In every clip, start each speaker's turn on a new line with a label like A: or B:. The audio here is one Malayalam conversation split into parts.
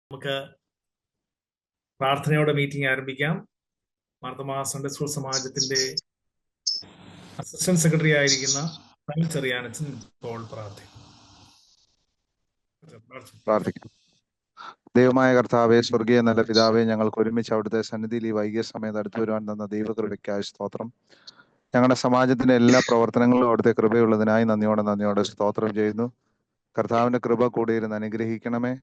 A: നമുക്ക് പ്രാർത്ഥനയോടെ മീറ്റിംഗ് ആരംഭിക്കാം. മാർത്തോമാ സൺഡേ സ്കൂൾ സമാജത്തിന്റെ അസിസ്റ്റന്റ് സെക്രട്ടറി ആയിരിക്കുന്ന ചെറിയാനച്ചൻ ഇപ്പോൾ
B: പ്രാർത്ഥിക്കാം. ദൈവമായ കർത്താവേ, സ്വർഗീയ നല്ല പിതാവേ, ഞങ്ങൾക്ക് ഒരുമിച്ച് അവിടുത്തെ സന്നിധിയിൽ ഈ വൈകിയ സമയത്ത് അടുത്തു വരുവാൻ തന്ന ദൈവകൃപയ്ക്കായി സ്തോത്രം. ഞങ്ങളുടെ സമാജത്തിന്റെ എല്ലാ പ്രവർത്തനങ്ങളിലും അവിടുത്തെ കൃപയുള്ളതിനായി നന്ദിയോടെ സ്തോത്രം ചെയ്യുന്നു. കർത്താവിന്റെ കൃപ കൂടിയിരുന്ന് അനുഗ്രഹിക്കണമേ.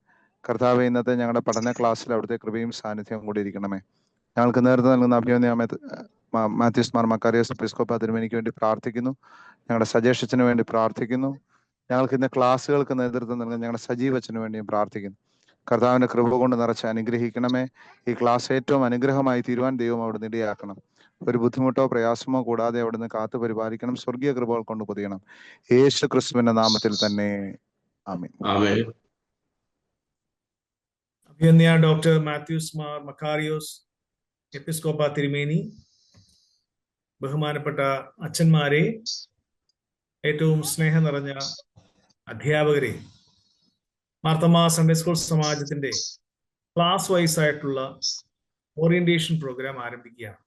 B: കർത്താവ്, ഇന്നത്തെ ഞങ്ങളുടെ പഠന ക്ലാസ്സിൽ അവിടുത്തെ കൃപയും സാന്നിധ്യവും കൂടി ഇരിക്കണമേ. ഞങ്ങൾക്ക് നേതൃത്വം നൽകുന്ന അഭിമന്യ മാത്യൂസ് മാർ മക്കാരിയോസ് എപ്പിസ്കോപ്പ തിരുമേനിക്ക് വേണ്ടി പ്രാർത്ഥിക്കുന്നു. ഞങ്ങളുടെ സജേഷന് വേണ്ടി പ്രാർത്ഥിക്കുന്നു. ഞങ്ങൾക്ക് ഇന്ന് ക്ലാസ്സുകൾക്ക് നേതൃത്വം നൽകുന്ന ഞങ്ങളുടെ സജീവച്ചന് വേണ്ടിയും പ്രാർത്ഥിക്കുന്നു. കർത്താവിന്റെ കൃപ കൊണ്ട് നിറച്ച് അനുഗ്രഹിക്കണമേ. ഈ ക്ലാസ് ഏറ്റവും അനുഗ്രഹമായി തീരുവാൻ ദൈവം അവിടുന്ന് ഇടയാക്കണം. ഒരു ബുദ്ധിമുട്ടോ പ്രയാസമോ കൂടാതെ അവിടുന്ന് കാത്തു പരിപാലിക്കണം. സ്വർഗീയ കൃപകൾ കൊണ്ട് പൊതിയണം. യേശു ക്രിസ്തുവിന്റെ നാമത്തിൽ തന്നെ, ആമേൻ.
A: അഭിനന്ദ ഡോക്ടർ മാത്യൂസ് മാർ മക്കാരിയോസ് എപ്പിസ്കോപ്പ തിരുമേനി, ബഹുമാനപ്പെട്ട അച്ഛന്മാരെ, ഏറ്റവും സ്നേഹം നിറഞ്ഞ അധ്യാപകരെ, മാർത്തോമാ സൺഡേ സ്കൂൾ സമാജത്തിന്റെ ക്ലാസ് വൈസ് ആയിട്ടുള്ള ഓറിയന്റേഷൻ പ്രോഗ്രാം ആരംഭിക്കുകയാണ്.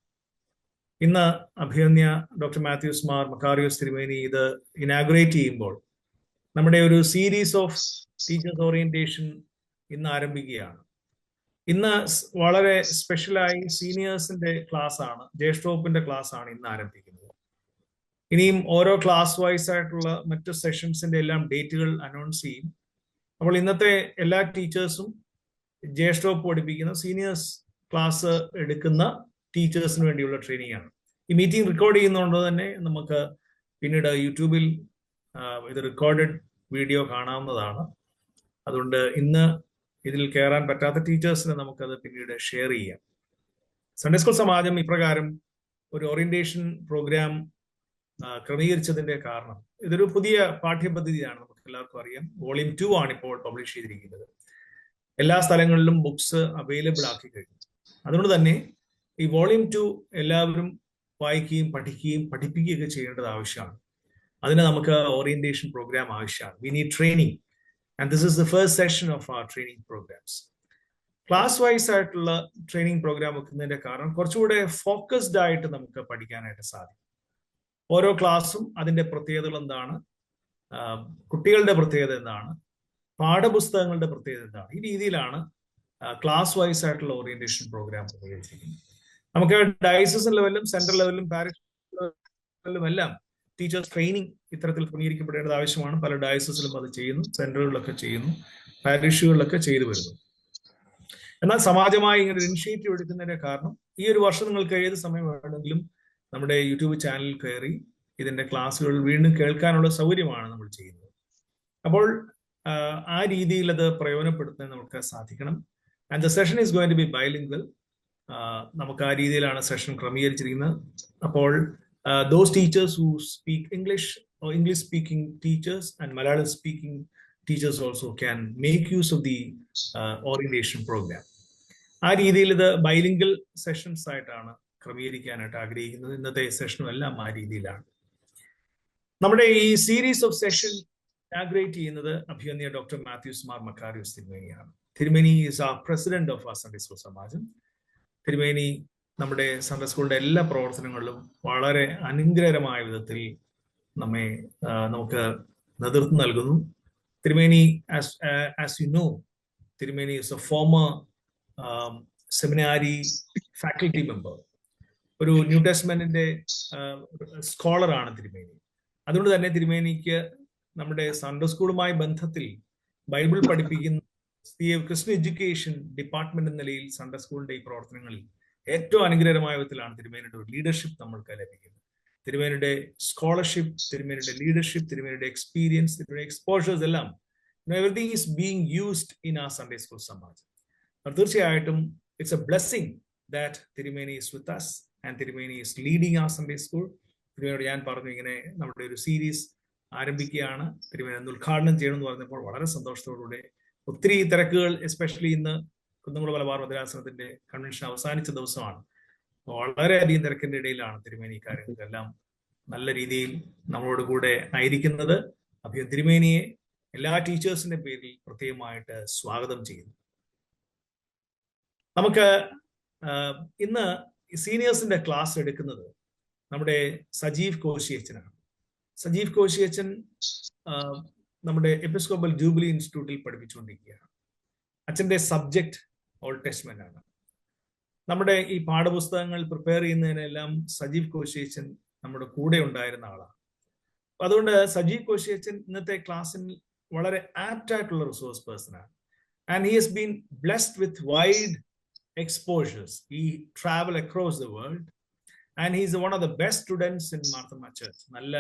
A: ഇന്ന് അഭിനന്ദ ഡോക്ടർ മാത്യൂസ് മാർ മക്കാരിയോസ് തിരുമേനി ഇത് ഇനാഗുറേറ്റ് ചെയ്യുമ്പോൾ നമ്മുടെ ഒരു സീരീസ് ഓഫ് ടീച്ചേഴ്സ് ഓറിയന്റേഷൻ ഇന്ന് ആരംഭിക്കുകയാണ്. ഇന്ന് വളരെ സ്പെഷ്യലായി സീനിയേഴ്സിന്റെ ക്ലാസ് ആണ്, ജ്യേഷ്ഠവകുപ്പിന്റെ ക്ലാസ് ആണ് ഇന്ന് ആരംഭിക്കുന്നത്. ഇനിയും ഓരോ ക്ലാസ് വൈസ് ആയിട്ടുള്ള മറ്റു സെഷൻസിന്റെ എല്ലാം ഡേറ്റുകൾ അനൗൺസ് ചെയ്യും. അപ്പോൾ ഇന്നത്തെ എല്ലാ ടീച്ചേഴ്സും ജ്യേഷ്ഠവകുപ്പ് പഠിപ്പിക്കുന്ന സീനിയേഴ്സ് ക്ലാസ് എടുക്കുന്ന ടീച്ചേഴ്സിന് വേണ്ടിയുള്ള ട്രെയിനിങ് ആണ്. ഈ മീറ്റിംഗ് റെക്കോർഡ് ചെയ്യുന്നതുകൊണ്ട് തന്നെ നമുക്ക് പിന്നീട് യൂട്യൂബിൽ ഇത് റെക്കോർഡഡ് വീഡിയോ കാണാവുന്നതാണ്. അതുകൊണ്ട് ഇന്ന് ഇതിൽ കയറാൻ പറ്റാത്ത ടീച്ചേഴ്സിന് നമുക്കത് പിന്നീട് ഷെയർ ചെയ്യാം. സൺഡേ സ്കൂൾ സമാജം ഇപ്രകാരം ഒരു ഓറിയന്റേഷൻ പ്രോഗ്രാം ക്രമീകരിച്ചതിന്റെ കാരണം, ഇതൊരു പുതിയ പാഠ്യപദ്ധതിയാണ്, നമുക്ക് എല്ലാവർക്കും അറിയാം. വോളിയം 2 ആണ് ഇപ്പോൾ പബ്ലിഷ് ചെയ്തിരിക്കുന്നത്. എല്ലാ സ്ഥലങ്ങളിലും ബുക്സ് അവൈലബിൾ ആക്കി കഴിഞ്ഞു. അതുകൊണ്ട് തന്നെ ഈ വോളിയം 2 എല്ലാവരും വായിക്കുകയും പഠിക്കുകയും പഠിപ്പിക്കുകയൊക്കെ ചെയ്യേണ്ടത് ആവശ്യമാണ്. അതിന് നമുക്ക് ഓറിയന്റേഷൻ പ്രോഗ്രാം ആവശ്യമാണ്. We need training. And this is the first session of our training programs. Class wise ആയിട്ടുള്ള ട്രെയിനിങ് പ്രോഗ്രാം വെക്കുന്നതിന്റെ കാരണം കുറച്ചുകൂടെ ഫോക്കസ്ഡ് ആയിട്ട് നമുക്ക് പഠിക്കാനായിട്ട് സാധിക്കും. ഓരോ ക്ലാസ്സും അതിന്റെ പ്രത്യേകതകൾ എന്താണ്, കുട്ടികളുടെ പ്രത്യേകത എന്താണ്, പാഠപുസ്തകങ്ങളുടെ പ്രത്യേകത എന്താണ്, ഈ രീതിയിലാണ് ക്ലാസ് വൈസ് ആയിട്ടുള്ള ഓറിയന്റേഷൻ പ്രോഗ്രാം ഉപയോഗിച്ചിരിക്കുന്നത്. നമുക്ക് ഡയസിസ് ലെവലിലും സെൻട്രൽ ലെവലിലും പാരിഷ് ലെവലിലും എല്ലാം ടീച്ചേഴ്സ് ട്രെയിനിങ് ഇത്തരത്തിൽ ക്രമീകരിക്കപ്പെടേണ്ടത് ആവശ്യമാണ്. പല ഡയസിസിലും അത് ചെയ്യുന്നു, സെന്ററുകളിലൊക്കെ ചെയ്യുന്നു, പാരിഷുകളിലൊക്കെ ചെയ്തു വരുന്നു. എന്നാൽ സമാജമായി ഇങ്ങനെ ഒരു ഇനിഷ്യേറ്റീവ് എടുക്കുന്നതിന്റെ കാരണം, ഈ ഒരു വർഷം നിങ്ങൾക്ക് ഏത് സമയം വേണമെങ്കിലും നമ്മുടെ യൂട്യൂബ് ചാനലിൽ കയറി ഇതിന്റെ ക്ലാസ്സുകൾ വീണ്ടും കേൾക്കാനുള്ള സൗകര്യമാണ് നമ്മൾ ചെയ്യുന്നത്. അപ്പോൾ ആ രീതിയിൽ അത് പ്രയോജനപ്പെടുത്താൻ നമുക്ക് സാധിക്കണം. And the session is going to be bilingual. നമുക്ക് ആ രീതിയിലാണ് സെഷൻ ക്രമീകരിച്ചിരിക്കുന്നത്. അപ്പോൾ those teachers who speak English or English speaking teachers and Malayalam speaking teachers also can make use of the orientation program. ആ രീതിയിൽ ഇത് ബൈലിംഗൽ സെഷൻസ് ആയിട്ടാണ് ക്രമീകരിക്കാനായിട്ട് ആഗ്രഹിക്കുന്നത്. ഇന്നത്തെ സെഷനും എല്ലാം ആ രീതിയിലാണ്. നമ്മുടെ ഈ സീരീസ് ഓഫ് സെഷൻ ഇനാഗുറേറ്റ് ചെയ്യുന്നത് അഭിനന്ദ ഡോക്ടർ മാത്യൂസ് മാർ മക്കാരിയോസ് തിരുമേനിയാണ്. തിരുമേനി ഈസ് ആ പ്രസിഡന്റ് ഓഫ് ആ സൺഡേ സ്കൂൾ സമാജം. തിരുമേനി നമ്മുടെ സൺഡേ സ്കൂളിന്റെ എല്ലാ പ്രവർത്തനങ്ങളിലും വളരെ അനുഗ്രഹകരമായ വിധത്തിൽ നമുക്ക് നേതൃത്വം നൽകുന്നു. തിരുമേനി, ആസ് യു നോ, തിരുമേനി is A former seminary faculty member. ഒരു ന്യൂ ടെസ്റ്റ്മെന്റിന്റെ സ്കോളറാണ് തിരുമേനി. അതുകൊണ്ട് തന്നെ തിരുമേനിക്ക് നമ്മുടെ സൺഡേ സ്കൂളുമായി ബന്ധത്തിൽ ബൈബിൾ പഠിപ്പിക്കുന്ന ക്രിസ്ത്യൻ എഡ്യൂക്കേഷൻ ഡിപ്പാർട്ട്മെന്റ് എന്ന നിലയിൽ സൺഡേ സ്കൂളിന്റെ ഈ പ്രവർത്തനങ്ങളിൽ ഏറ്റവും അനുഗ്രഹമായ വിധത്തിലാണ് തിരുമേനിയുടെ ഒരു ലീഡർഷിപ്പ് നമ്മൾക്ക് ലഭിക്കുന്നത്. തിരുമേനിയുടെ സ്കോളർഷിപ്പ്, തിരുമേനിയുടെ ലീഡർഷിപ്പ്, തിരുമേനിയുടെ എക്സ്പീരിയൻസ്, തിരുമേനിയുടെ എക്സ്പോഷേഴ്സ് എല്ലാം, everything is being used in ആ സൺഡേ സ്കൂൾ സമാജം. തീർച്ചയായിട്ടും ഇറ്റ്സ് എ ബ്ലെസ്സിങ് ദാറ്റ് തിരുമേനി ഈസ് വിത്ത് അസ് ആൻഡ് തിരുമേനി ഈസ് ലീഡിങ് ആ സൺഡേ സ്കൂൾ. തിരുമേനിയോട് ഞാൻ പറഞ്ഞു, ഇങ്ങനെ നമ്മുടെ ഒരു സീരീസ് ആരംഭിക്കുകയാണ്, തിരുമേനി ഒന്ന് ഉദ്ഘാടനം ചെയ്യണം എന്ന് പറഞ്ഞപ്പോൾ വളരെ സന്തോഷത്തോടുകൂടെ, ഒത്തിരി തിരക്കുകൾ, എസ്പെഷ്യലി ഇന്ന് കുന്നംകുളം മലബാർ ഭദ്രാസനത്തിന്റെ കൺവെൻഷൻ അവസാനിച്ച ദിവസമാണ്. വളരെയധികം തിരക്കിന്റെ ഇടയിലാണ് തിരുമേനി കാര്യങ്ങളെല്ലാം നല്ല രീതിയിൽ നമ്മളോട് കൂടെ ആയിരിക്കുന്നത്. തിരുമേനിയെ എല്ലാ ടീച്ചേഴ്സിന്റെ പേരിൽ പ്രത്യേകമായിട്ട് സ്വാഗതം ചെയ്യുന്നു. നമുക്ക് ഇന്ന് സീനിയേഴ്സിന്റെ ക്ലാസ് എടുക്കുന്നത് നമ്മുടെ സജീവ് കോശിയച്ചനാണ്. സജീവ് കോശിയച്ചൻ നമ്മുടെ എപ്പിസ്കോപ്പൽ ജൂബിലി ഇൻസ്റ്റിറ്റ്യൂട്ടിൽ പഠിപ്പിച്ചുകൊണ്ടിരിക്കുകയാണ്. അച്ഛന്റെ സബ്ജക്ട് ഓൾഡ് ടെസ്റ്റ്മെന്റ് ആണ്. നമ്മുടെ ഈ പാഠപുസ്തകങ്ങൾ പ്രിപ്പയർ ചെയ്യുന്നതിനെല്ലാം സജീവ് കോശിയച്ചൻ നമ്മുടെ കൂടെ ഉണ്ടായിരുന്ന ആളാണ്. അതുകൊണ്ട് സജീവ് കോശിയച്ചൻ ഇന്നത്തെ ക്ലാസ്സിൽ വളരെ ആപ്റ്റ് ആയിട്ടുള്ള റിസോഴ്സ് പേഴ്സൺ ആണ്. And he has been blessed with wide exposures. He traveled across the world and he is one of the best students in Marthama Church. നല്ല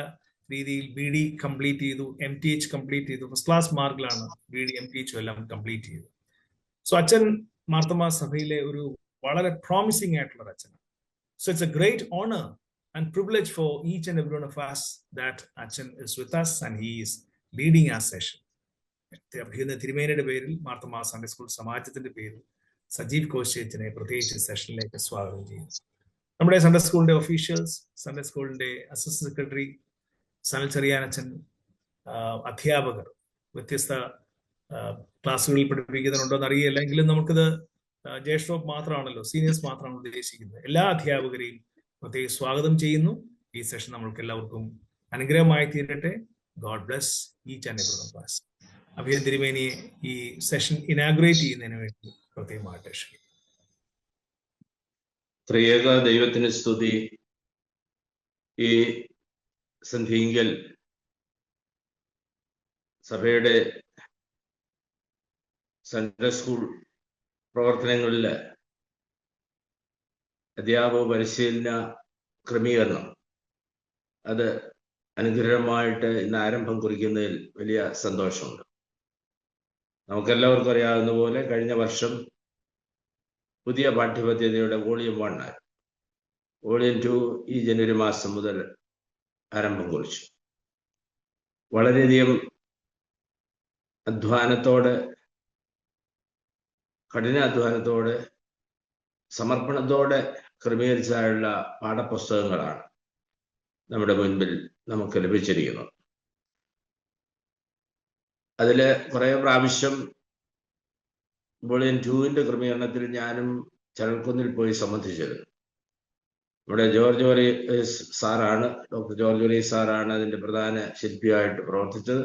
A: രീതിയിൽ BD കംപ്ലീറ്റ് ചെയ്തു, MTH കംപ്ലീറ്റ് ചെയ്തു, ഫസ്റ്റ് ക്ലാസ് മാർക്കിലാണ് BD MTH എല്ലാം കംപ്ലീറ്റ് ചെയ്തു. സോ അച്ഛൻ മാർത്തമ സഭയിലെ ഒരു വളരെ പ്രോമിസിംഗ് ആയിട്ടുള്ള അച്ഛനാണ്. So it's A great owner and privilege for each and every one of us that അച്ഛൻ is with us and he is leading our session. തിരുമേനിയുടെ പേരിൽ മാർത്തമ സൺഡേ സ്കൂൾ സമാജത്തിന്റെ പേരിൽ സജീവ് കോശിയച്ചനെ പ്രത്യേകിച്ച് സെഷനിലേക്ക് സ്വാഗതം ചെയ്യുന്നു. നമ്മുടെ സൺഡേ സ്കൂളിന്റെ ഒഫീഷ്യൽസ്, സൺഡേ സ്കൂളിന്റെ അസിസ്റ്റന്റ് സെക്രട്ടറി, സനൽ ചെറിയാനച്ചൻ, അധ്യാപകർ, വ്യത്യസ്ത ക്ലാസ്സുകളിൽ പഠിപ്പിക്കുന്നുണ്ടോ എന്ന് അറിയില്ല, എങ്കിലും നമുക്കിത് ജ്യേഷ്ഠ മാത്രമാണല്ലോ, സീനിയേഴ്സ് മാത്രമാണ് ഉദ്ദേശിക്കുന്നത്. എല്ലാ അധ്യാപകരെയും പ്രത്യേകം സ്വാഗതം ചെയ്യുന്നു. ഈ സെഷൻ നമ്മൾക്ക് എല്ലാവർക്കും അനുഗ്രഹമായി തീരട്ടെ. God bless each and every one of us. അഭിയൻ തിരുമേനിയെ ഈ സെഷൻ ഇനാഗുറേറ്റ് ചെയ്യുന്നതിന് വേണ്ടി പ്രത്യേകമായിട്ട് ക്ഷണിക്കുന്നു.
C: ത്രിയേക ദൈവത്തിന് സ്തുതി. ഈ സന്ധിങ്കൽ സഭയുടെ സൺഡേ സ്കൂൾ പ്രവർത്തനങ്ങളിൽ അധ്യാപക പരിശീലന ക്രമീകരണം അത് അനുഗ്രഹമായിട്ട് ഇന്ന് ആരംഭം കുറിക്കുന്നതിൽ വലിയ സന്തോഷമുണ്ട്. നമുക്കെല്ലാവർക്കും അറിയാവുന്ന പോലെ കഴിഞ്ഞ വർഷം പുതിയ പാഠ്യപദ്ധതിയുടെ വോളിയം 1 വോളിയം 2 ഈ ജനുവരി മാസം മുതൽ ആരംഭം കുറിച്ചു. വളരെയധികം അധ്വാനത്തോടെ, കഠിനാധ്വാനത്തോടെ, സമർപ്പണത്തോടെ ക്രമീകരിച്ചായുള്ള പാഠപുസ്തകങ്ങളാണ് നമ്മുടെ മുൻപിൽ നമുക്ക് ലഭിച്ചിരിക്കുന്നത്. അതിൽ കുറേ പ്രാവശ്യം വോളിയം 2 ക്രമീകരണത്തിൽ ഞാനും ചരൽക്കുന്നിൽ പോയി സംബന്ധിച്ചിരുന്നു. ഇവിടെ ജോർജ് വരീസ് സാറാണ്, ഡോക്ടർ ജോർജ് വരീസ് സാറാണ് അതിൻ്റെ പ്രധാന ശില്പിയായിട്ട് പ്രവർത്തിച്ചത്.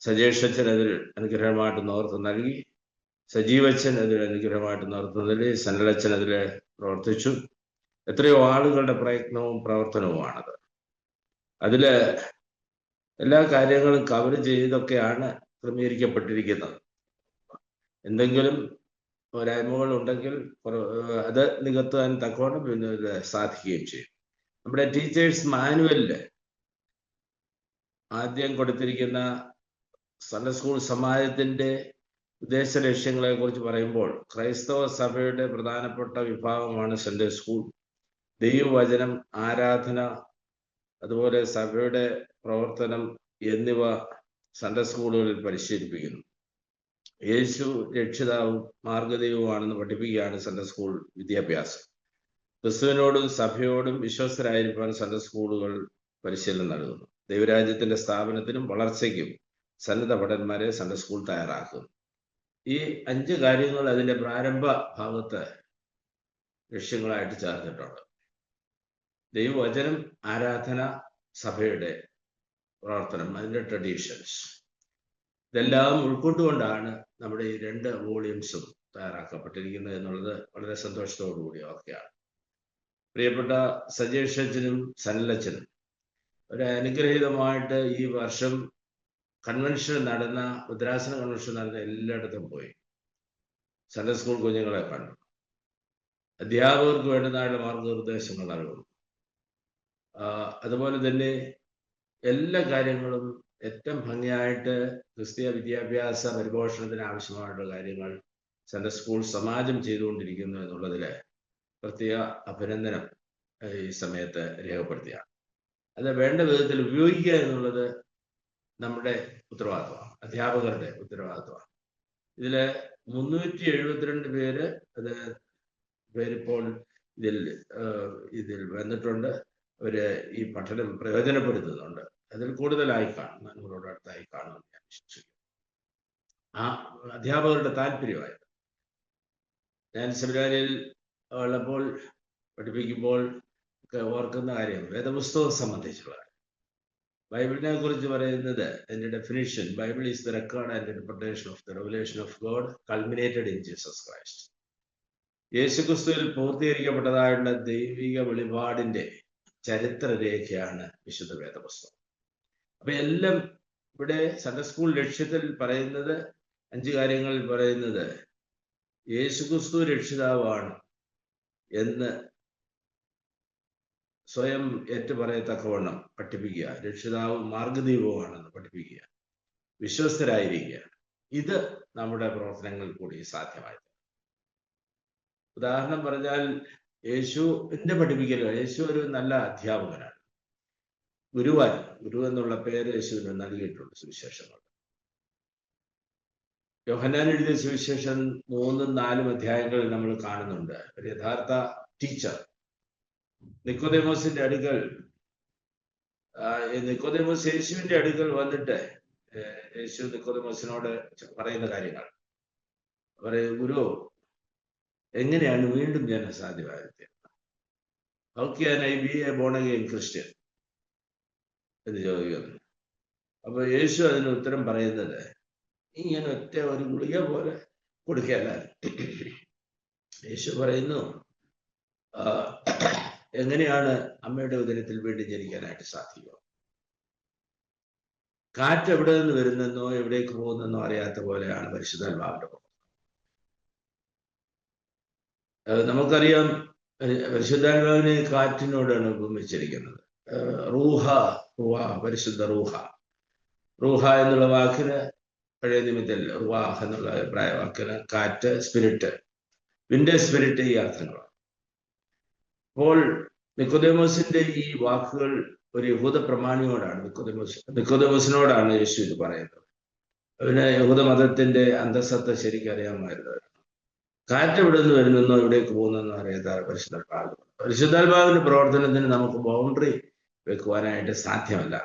C: സജേഷ് അച്ഛൻ അതിൽ അനുഗ്രഹമായിട്ട് നേതൃത്വം നൽകി, സജീവച്ചൻ അതിൽ അനുഗ്രഹമായിട്ട് നേതൃത്വം നൽകി, സനലച്ചൻ അതിൽ പ്രവർത്തിച്ചു. എത്രയോ ആളുകളുടെ പ്രയത്നവും പ്രവർത്തനവുമാണത്. അതിൽ എല്ലാ കാര്യങ്ങളും കവർ ചെയ്തൊക്കെയാണ് ക്രമീകരിക്കപ്പെട്ടിരിക്കുന്നത്. എന്തെങ്കിലും പോരായ്മകൾ ഉണ്ടെങ്കിൽ അത് നികത്താൻ തക്കോണം പിന്നെ സാധിക്കുകയും ചെയ്യും. നമ്മുടെ ടീച്ചേഴ്സ് മാനുവലില് ആദ്യം കൊടുത്തിരിക്കുന്ന സൺഡേ സ്കൂൾ സമാജത്തിന്റെ ഉദ്ദേശ ലക്ഷ്യങ്ങളെ കുറിച്ച് പറയുമ്പോൾ ക്രൈസ്തവ സഭയുടെ പ്രധാനപ്പെട്ട വിഭാഗമാണ് സൺഡേ സ്കൂൾ. ദൈവവചനം, ആരാധന, അതുപോലെ സഭയുടെ പ്രവർത്തനം എന്നിവ സൺഡേ സ്കൂളുകളിൽ പരിശീലിപ്പിക്കുന്നു. യേശു രക്ഷിതാവും മാർഗദൈവവുമാണെന്ന് പഠിപ്പിക്കുകയാണ് സൺഡേ സ്കൂൾ വിദ്യാഭ്യാസം. ക്രിസ്തുവിനോടും സഭയോടും വിശ്വസ്തരായിരിക്കാൻ സൺഡേ സ്കൂളുകൾ പരിശീലനം നൽകുന്നു. ദൈവരാജ്യത്തിന്റെ സ്ഥാപനത്തിനും വളർച്ചയ്ക്കും സന്നദ്ധ ഭടന്മാരെ സൺഡേ സ്കൂൾ തയ്യാറാക്കുന്നു. ഈ 5 കാര്യങ്ങൾ അതിന്റെ പ്രാരംഭ ഭാഗത്ത് ലക്ഷ്യങ്ങളായിട്ട് ചേർത്തിട്ടുണ്ട്. ദൈവവചനം, ആരാധന, സഭയുടെ പ്രവർത്തനം, അതിൻ്റെ ട്രഡീഷൻസ്, ഇതെല്ലാം ഉൾക്കൊണ്ടുകൊണ്ടാണ് നമ്മുടെ ഈ 2 വോളിയംസും തയ്യാറാക്കപ്പെട്ടിരിക്കുന്നത് എന്നുള്ളത് വളരെ സന്തോഷത്തോടുകൂടി ഓർക്കുകയാണ്. പ്രിയപ്പെട്ട സജേഷനും സനലച്ചനും ഒരു അനുഗ്രഹീതമായിട്ട് ഈ വർഷം കൺവെൻഷൻ നടന്ന, രുദ്രാസന കൺവെൻഷൻ നടന്ന എല്ലായിടത്തും പോയി സൺഡേ സ്കൂൾ കുഞ്ഞുങ്ങളെ കണ്ടു. അധ്യാപകർക്ക് വേണ്ടുന്നതായുള്ള മാർഗനിർദ്ദേശങ്ങൾ നൽകുന്നു. അതുപോലെ തന്നെ എല്ലാ കാര്യങ്ങളും ഏറ്റവും ഭംഗിയായിട്ട് ക്രിസ്തീയ വിദ്യാഭ്യാസ പരിപോഷണത്തിന് ആവശ്യമായിട്ടുള്ള കാര്യങ്ങൾ സൺഡേ സ്കൂൾ സമാജം ചെയ്തുകൊണ്ടിരിക്കുന്നു എന്നുള്ളതിൽ പ്രത്യേക അഭിനന്ദനം ഈ സമയത്ത് രേഖപ്പെടുത്തുകയാണ്. അത് വേണ്ട വിധത്തിൽ ഉപയോഗിക്കുക എന്നുള്ളത് നമ്മുടെ ഉത്തരവാദിത്വമാണ്, അധ്യാപകരുടെ ഉത്തരവാദിത്വമാണ്. ഇതിൽ 372 പേര് പേരിപ്പോൾ ഇതിൽ വന്നിട്ടുണ്ട്. അവര് ഈ പഠനം പ്രയോജനപ്പെടുത്തുന്നുണ്ട്. അതിൽ കൂടുതലായി കാണും, നിങ്ങളോട് അടുത്തായി കാണുമെന്ന് ഞാൻ വിശ്വസിക്കുന്നു. ആ അധ്യാപകരുടെ താല്പര്യമായിരുന്നു. ഞാൻ സെമിനാരിയിൽ ഉള്ളപ്പോൾ പഠിപ്പിക്കുമ്പോൾ ഒക്കെ ഓർക്കുന്ന കാര്യം വേദപുസ്തകം സംബന്ധിച്ചുള്ള ബൈബിളിനെ കുറിച്ച് പറയുന്നത് അതിന്റെ definition, Bible is the record and interpretation of the revelation of God culminated in Jesus Christ. യേശുക്രിസ്തുവിൽ പൂർത്തീകരിക്കപ്പെട്ടതായുള്ള ദൈവിക വെളിപാടിന്റെ ചരിത്രരേഖയാണ് വിശുദ്ധ വേദപുസ്തകം. അപ്പൊ എല്ലാം ഇവിടെ സൺഡേ സ്കൂൾ ലക്ഷ്യത്തിൽ പറയുന്നത് 5 കാര്യങ്ങളിൽ പറയുന്നത് യേശുക്രിസ്തു രക്ഷിതാവാണ് എന്ന് സ്വയം ഏറ്റുപറയത്തക്കവണ്ണം പഠിപ്പിക്കുക, രക്ഷിതാവ് മാർഗദീപവുമാണെന്ന് പഠിപ്പിക്കുക, വിശ്വസ്തരായിരിക്കുക. ഇത് നമ്മുടെ പ്രവർത്തനങ്ങളിൽ കൂടി സാധ്യമായി. ഉദാഹരണം പറഞ്ഞാൽ യേശുവിന്റെ പഠിപ്പിക്കലുകൾ, യേശു ഒരു നല്ല അധ്യാപകനാണ്, ഗുരു എന്നുള്ള പേര് യേശുവിന് നൽകിയിട്ടുണ്ട് സുവിശേഷങ്ങൾ. യോഹന്നാൻ എഴുതിയ സുവിശേഷം 3-4 അധ്യായങ്ങളിൽ നമ്മൾ കാണുന്നുണ്ട് ഒരു യഥാർത്ഥ ടീച്ചർ. നിക്കോദേമോസിന്റെ അടുക്കൽ നിക്കോദേമോസ് യേശുവിന്റെ അടുക്കൽ വന്നിട്ട് യേശു നിക്കോദേമോസിനോട് പറയുന്ന കാര്യങ്ങൾ പറയും, ഗുരു എങ്ങനെയാണ് വീണ്ടും ജനം സാധ്യമായത്? How can I be a born again Christian എന്ന് ചോദിക്കുന്നു. അപ്പൊ യേശു അതിന് ഉത്തരം പറയുന്നത് ഇങ്ങനെ ഒറ്റ ഒരു ഗുളിക പോലെ കൊടുക്കുകയല്ല. യേശു പറയുന്നു, എങ്ങനെയാണ് അമ്മയുടെ ഉദരത്തിൽ വീണ്ടും ജനിക്കാനായിട്ട് സാധിക്കുക? കാറ്റ് എവിടെ നിന്ന് വരുന്നെന്നോ എവിടേക്ക് പോകുന്നെന്നോ അറിയാത്ത പോലെയാണ് പരിശുദ്ധാത്മാവിന്റെ പ്രവർത്തനം. നമുക്കറിയാം, പരിശുദ്ധാത്മാവിനെ കാറ്റിനോടാണ് ഉപമിച്ചിരിക്കുന്നത്. റൂഹ, പരിശുദ്ധ റൂഹ എന്നുള്ള വാക്കിന് പഴയ നിമിത്തത്തിൽ റുവാഹ് എന്നുള്ള അഭിപ്രായ വാക്കിന് കാറ്റ്, സ്പിരിറ്റ്, വിൻഡ് സ്പിരിറ്റ് ഈ അർത്ഥങ്ങളാണ്. അപ്പോൾ നിക്കോദേമോസിന്റെ ഈ വാക്കുകൾ ഒരു യഹൂദ പ്രമാണിയോടാണ്, നിക്കോദേമോസിനോടാണ് യേശു ഇത് പറയുന്നത്. അവന് യഹൂദ മതത്തിന്റെ അന്തസത്ത ശരിക്കറിയാമായിരുന്നു. കാറ്റ് എവിടെ നിന്ന് വരുന്നെന്നോ എവിടേക്ക് പോകുന്നെന്നോ അറിയാത്ത പരിശുദ്ധാത്മാവിന്റെ പ്രവർത്തനത്തിന് നമുക്ക് ബൗണ്ടറി വെക്കുവാനായിട്ട് സാധ്യമല്ല